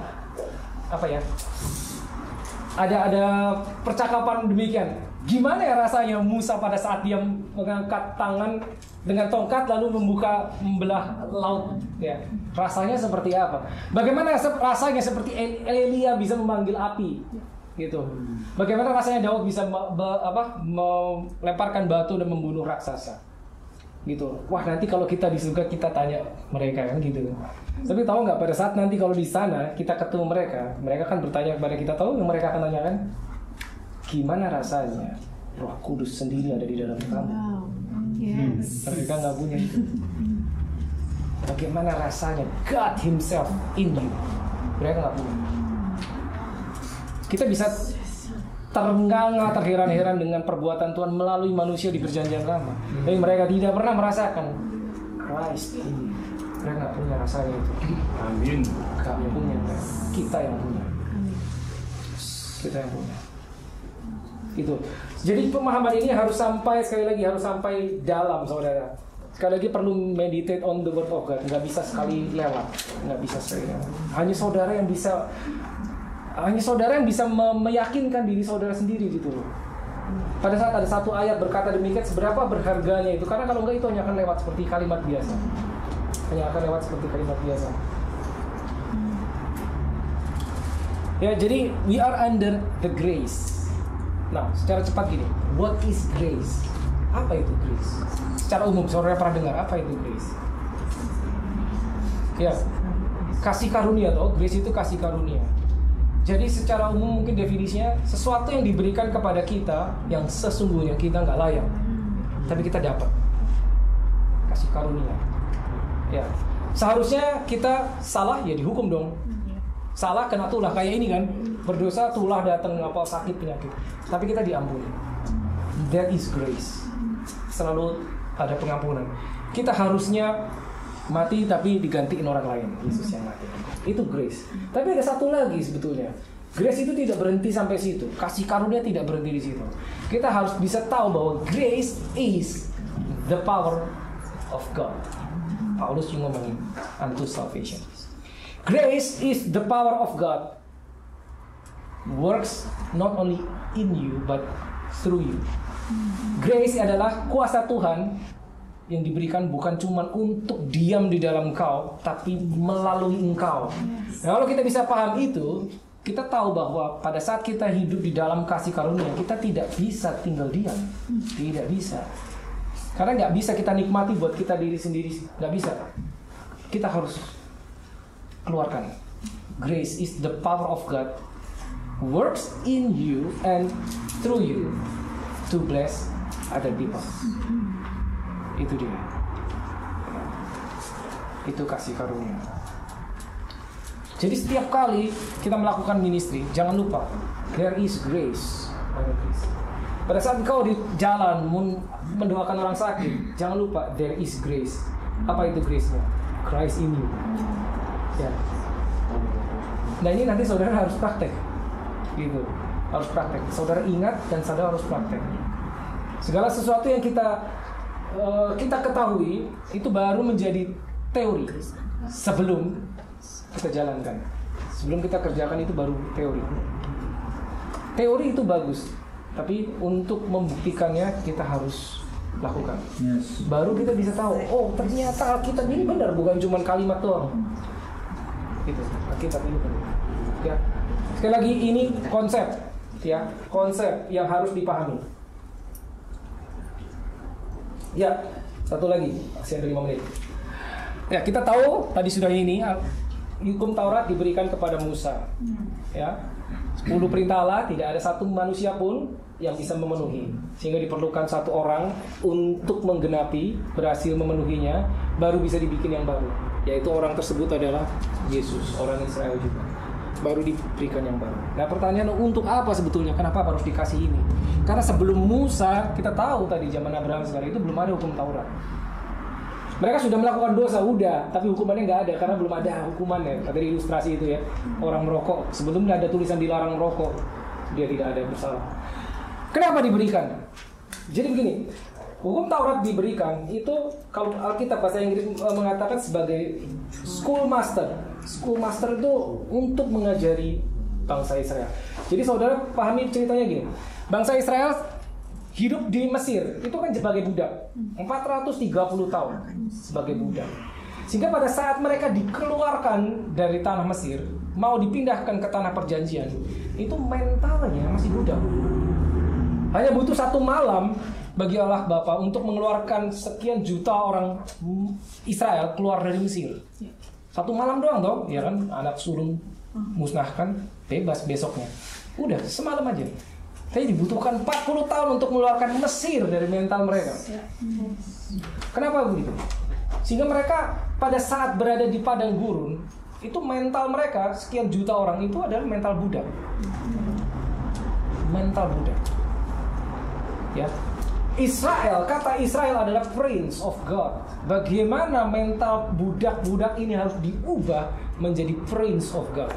apa ya? Ada percakapan demikian. Gimana ya rasanya Musa pada saat dia mengangkat tangan dengan tongkat lalu membelah laut? Ya, rasanya seperti apa? Bagaimana rasanya seperti Elia bisa memanggil api? Gitu. Bagaimana rasanya Daud bisa melemparkan batu dan membunuh raksasa? Gitu. Wah, nanti kalau kita di surga kita tanya mereka kan gitu. Tapi tahu nggak pada saat nanti kalau di sana kita ketemu mereka kan bertanya kepada kita, tahu yang mereka akan tanyakan? Gimana rasanya Roh Kudus sendiri ada di dalam kamu? Wow. Yes. Mereka nggak punya itu. Bagaimana rasanya God Himself in you? Mereka nggak punya. Kita bisa terengah-engah, terheran-heran dengan perbuatan Tuhan melalui manusia di perjanjian lama. Tapi mereka tidak pernah merasakan Christ ini. Mereka nggak punya rasanya itu. Amin. Nggak punya. Kita yang punya. Kita yang punya. Itu. Jadi pemahaman ini harus sampai, sekali lagi harus sampai dalam, saudara. Sekali lagi perlu meditate on the word of God. Nggak bisa sekali lewat. Nggak bisa sekali lewat. Hanya saudara yang bisa meyakinkan diri saudara sendiri gitu loh. Pada saat ada satu ayat berkata demikian, seberapa berharganya itu. Karena kalau enggak itu hanya akan lewat seperti kalimat biasa. hanya akan lewat seperti kalimat biasa. Ya, jadi we are under the grace. Nah, secara cepat gini, what is grace? Apa itu grace? Secara umum, saudara pernah dengar apa itu grace? Ya, kasih karunia toh, grace itu kasih karunia. Jadi secara umum mungkin definisinya sesuatu yang diberikan kepada kita yang sesungguhnya kita nggak layak, tapi kita dapat. Kasih karunia. Ya, seharusnya kita salah ya dihukum dong. Salah kena tulah kayak ini kan, berdosa tulah datang apa sakit penyakit, tapi kita diampuni. That is grace. Selalu ada pengampunan. Kita harusnya mati tapi digantiin orang lain, Yesus yang mati. Itu grace. Tapi ada satu lagi sebetulnya. Grace itu tidak berhenti sampai situ. Kasih karunia tidak berhenti di situ. Kita harus bisa tahu bahwa grace is the power of God. Paulus juga ngomongin unto salvation. Grace is the power of God. Works not only in you but through you. Grace adalah kuasa Tuhan yang diberikan bukan cuma untuk diam di dalam engkau, tapi melalui engkau. Nah, kalau kita bisa paham itu, kita tahu bahwa pada saat kita hidup di dalam kasih karunia, kita tidak bisa tinggal diam. Tidak bisa. Karena nggak bisa kita nikmati buat kita diri sendiri. Nggak bisa. Kita harus keluarkan. Grace is the power of God. Works in you and through you to bless other people. Itu dia. Itu kasih karunia. Jadi setiap kali kita melakukan ministry, jangan lupa there is grace. Pada saat engkau di jalan mendoakan orang sakit, jangan lupa there is grace. Apa itu grace-nya? Christ in you. Ya. Nah, ini nanti saudara harus praktek. Gitu. Harus praktek. Saudara ingat dan saudara harus praktek. Segala sesuatu yang kita ketahui itu baru menjadi teori sebelum kita jalankan. Sebelum kita kerjakan itu baru teori. Teori itu bagus, tapi untuk membuktikannya kita harus lakukan. Yes. Baru kita bisa tahu, oh ternyata Alkitab ini benar, bukan cuma kalimat doang. Itu Alkitab ini benar. Ya. Sekali lagi ini konsep, ya, konsep yang harus dipahami. Ya, satu lagi, masih ada 5 menit. Ya, kita tahu tadi sudah ini hukum Taurat diberikan kepada Musa. Ya, 10 perintah Allah tidak ada satu manusia pun yang bisa memenuhi, sehingga diperlukan satu orang untuk menggenapi, berhasil memenuhinya, baru bisa dibikin yang baru. Yaitu orang tersebut adalah Yesus, orang Israel juga. Baru diberikan yang baru. Nah, pertanyaan untuk apa sebetulnya? Kenapa harus dikasih ini? Karena sebelum Musa, kita tahu tadi zaman Abraham segala itu belum ada hukum Taurat. Mereka sudah melakukan dosa, udah, tapi hukumannya nggak ada karena belum ada hukumannya. Tadi ilustrasi itu ya, orang merokok sebelumnya ada tulisan dilarang merokok, dia tidak ada bersalah. Kenapa diberikan? Jadi begini, hukum Taurat diberikan itu kalau Alkitab bahasa Inggris mengatakan sebagai schoolmaster. Schoolmaster itu untuk mengajari bangsa Israel. Jadi saudara pahami ceritanya gini. Bangsa Israel hidup di Mesir itu kan sebagai budak 430 tahun sebagai budak. Sehingga pada saat mereka dikeluarkan dari tanah Mesir, mau dipindahkan ke tanah perjanjian, itu mentalnya masih budak. Hanya butuh 1 malam bagi Allah Bapa untuk mengeluarkan sekian juta orang Israel keluar dari Mesir. 1 malam doang toh, ya kan? Anak sulung musnahkan, bebas besoknya. Udah, semalam aja. Tapi dibutuhkan 40 tahun untuk mengeluarkan Mesir dari mental mereka. Kenapa begitu? Sehingga mereka pada saat berada di padang gurun, itu mental mereka, sekian juta orang itu adalah mental budak. Mental budak. Ya. Israel, kata Israel adalah Prince of God. Bagaimana mental budak-budak ini harus diubah menjadi Prince of God.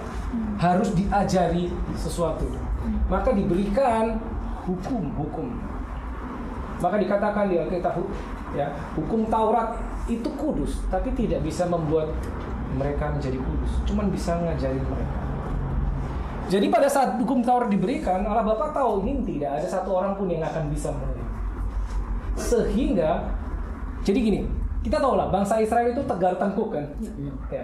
Harus diajari sesuatu. Maka diberikan hukum-hukum. Maka dikatakan di Alkitab, ya, hukum Taurat itu kudus, tapi tidak bisa membuat mereka menjadi kudus. Cuman bisa ngajarin mereka. Jadi pada saat hukum Taurat diberikan, Allah Bapa tahu ini tidak ada satu orang pun yang akan bisa menerima. Sehingga, jadi gini, kita tahu lah bangsa Israel itu tegar tengkuk kan. Ya.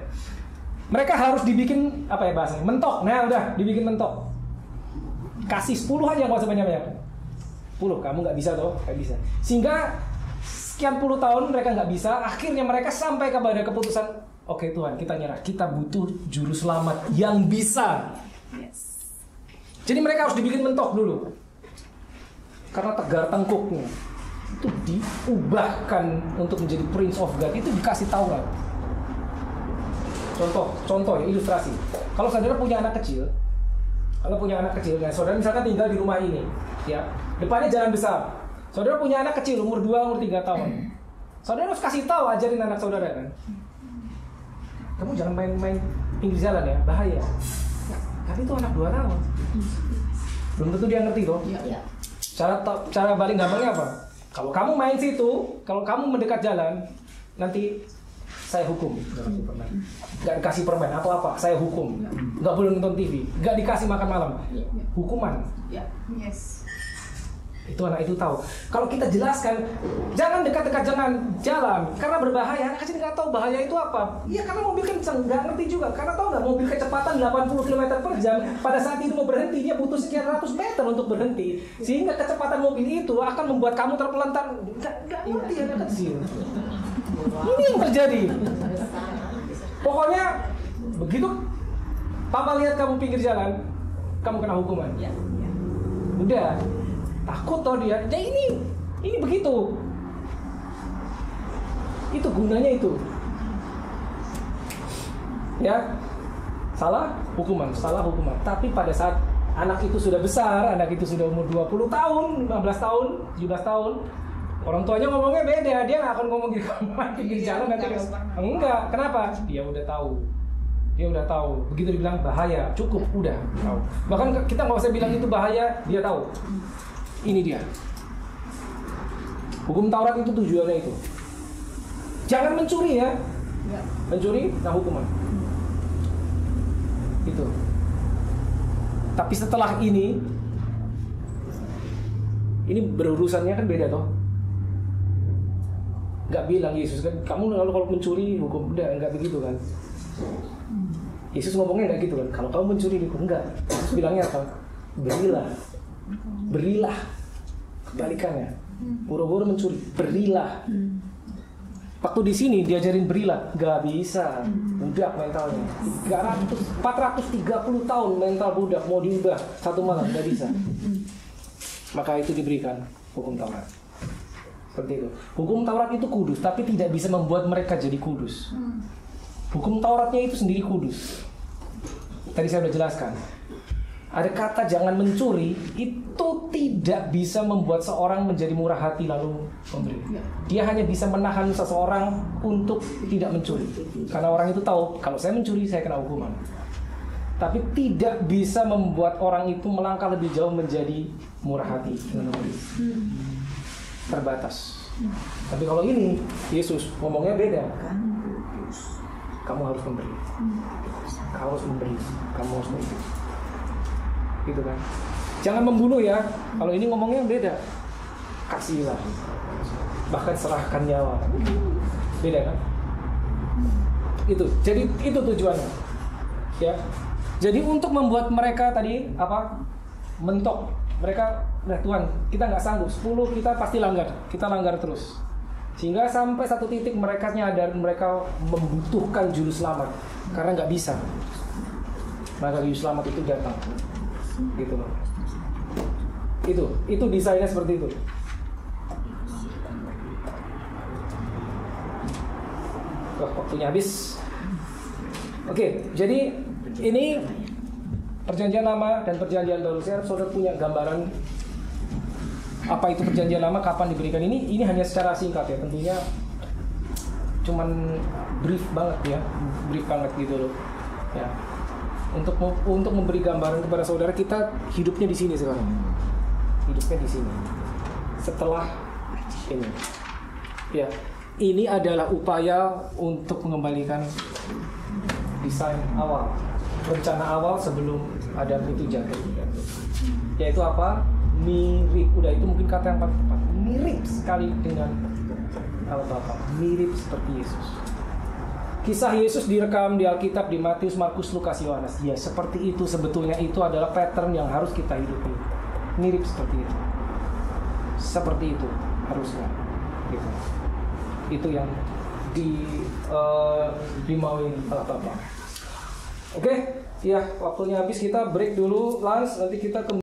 Mereka harus dibikin apa ya bahasanya? Mentok. Nah udah dibikin mentok. Kasih 10 aja nggak usah banyak-banyak. 10 kamu nggak bisa toh, nggak bisa. Sehingga sekian puluh tahun mereka nggak bisa. Akhirnya mereka sampai kepada keputusan, oke Tuhan kita nyerah. Kita butuh juru selamat yang bisa. Jadi mereka harus dibikin mentok dulu. Karena tegar tengkuknya itu diubahkan untuk menjadi Prince of God, itu dikasih Taurat. Contoh ya, ilustrasi. Kalau saudara punya anak kecil, nah saudara misalkan tinggal di rumah ini, ya, depannya jalan besar. Saudara punya anak kecil umur 2, umur 3 tahun. Saudara harus kasih tahu, ajarin anak saudara kan. Kamu jangan main-main pinggir jalan ya, bahaya. Tapi itu anak 2 tahun. Belum tentu dia ngerti toh. Cara paling gampangnya apa? Kalau kamu main situ, kalau kamu mendekat jalan, nanti saya hukum. Gak dikasih permen atau apa, saya hukum. Gak boleh nonton TV, gak dikasih makan malam. Hukuman. Itu anak itu tahu. Kalau kita jelaskan, jangan dekat-dekat jalan, karena berbahaya. Anak kecil nggak tahu bahaya itu apa. Iya, karena mobil kenceng, nggak ngerti juga. Karena tahu nggak, mobil kecepatan 80 km per jam, pada saat itu mau berhenti, dia butuh sekian ratus meter untuk berhenti. Sehingga kecepatan mobil itu akan membuat kamu terpelantar. Nggak ngerti anak kecil. Ini yang terjadi. Pokoknya, begitu Papa lihat kamu pinggir jalan, kamu kena hukuman. Udah. Takut toh dia. Ya ini begitu. Itu gunanya itu. Ya. Salah hukuman. Tapi pada saat anak itu sudah besar, anak itu sudah umur 20 tahun, 15 tahun, 17 tahun, orang tuanya ngomongnya beda. Dia nggak akan ngomong gitu pinggir jalan nanti. Enggak. Kenapa? Dia udah tahu. Begitu dibilang bahaya, cukup udah tahu. Bahkan kita nggak usah bilang itu bahaya, dia tahu. Ini dia. Hukum Taurat itu tujuannya itu. Jangan mencuri ya. Mencuri, nah hukuman. Itu. Tapi setelah ini berurusannya kan beda toh. Gak bilang Yesus kan, kamu kalau mencuri hukum, udah nggak begitu kan. Yesus ngomongnya nggak gitu kan. Kalau kamu mencuri hukum, enggak. Yesus bilangnya apa? Berilah. Kebalikannya. Buru-buru mencuri, berilah. Waktu di sini diajarin berilah, nggak bisa. Budak mentalnya. 430 tahun mental budak mau diubah satu malam, nggak bisa. Maka itu diberikan hukum Taurat. Seperti itu. Hukum Taurat itu kudus, tapi tidak bisa membuat mereka jadi kudus. Hukum Tauratnya itu sendiri kudus. Tadi saya sudah jelaskan. Ada kata jangan mencuri, itu tidak bisa membuat seorang menjadi murah hati lalu memberi. Dia hanya bisa menahan seseorang untuk tidak mencuri. Karena orang itu tahu, kalau saya mencuri, saya kena hukuman. Tapi tidak bisa membuat orang itu melangkah lebih jauh menjadi murah hati dengan memberi. Terbatas. Tapi kalau ini, Yesus ngomongnya beda. Kamu harus memberi. Kamu harus memberi. Gitu kan. Jangan membunuh ya. Kalau ini ngomongnya beda. Kasihlah. Bahkan serahkan nyawa. Beda kan? Itu. Jadi itu tujuannya. Ya. Jadi untuk membuat mereka tadi mentok. Mereka, nah Tuhan, kita nggak sanggup. 10 kita pasti langgar. Kita langgar terus. Sehingga sampai satu titik mereka nyadar mereka membutuhkan juru selamat. Karena nggak bisa. Maka juru selamat itu datang. Gitu loh. Itu desainnya seperti itu. Waktunya habis. Oke, jadi ini Perjanjian Lama dan Perjanjian Baru. Saya harap saudara punya gambaran apa itu Perjanjian Lama, kapan diberikan. Ini hanya secara singkat ya, tentunya cuman brief banget gitu loh. Ya. Untuk memberi gambaran kepada saudara, kita hidupnya di sini sekarang. Hidupnya di sini. Setelah ini. Ya, ini adalah upaya untuk mengembalikan desain awal, rencana awal sebelum Adam itu jatuh. Yaitu apa? Mirip. Udah, itu mungkin kata yang paling tepat. Mirip sekali dengan Allah Bapa, mirip seperti Yesus. Kisah Yesus direkam di Alkitab di Matius, Markus, Lukas, Yohanes. Ya, seperti itu sebetulnya, itu adalah pattern yang harus kita hidupi. Mirip seperti itu. Seperti itu harusnya. Gitu. Itu yang dimauin Allah Bapa. Oke, ya waktunya habis, kita break dulu, lunch, nanti kita kembali.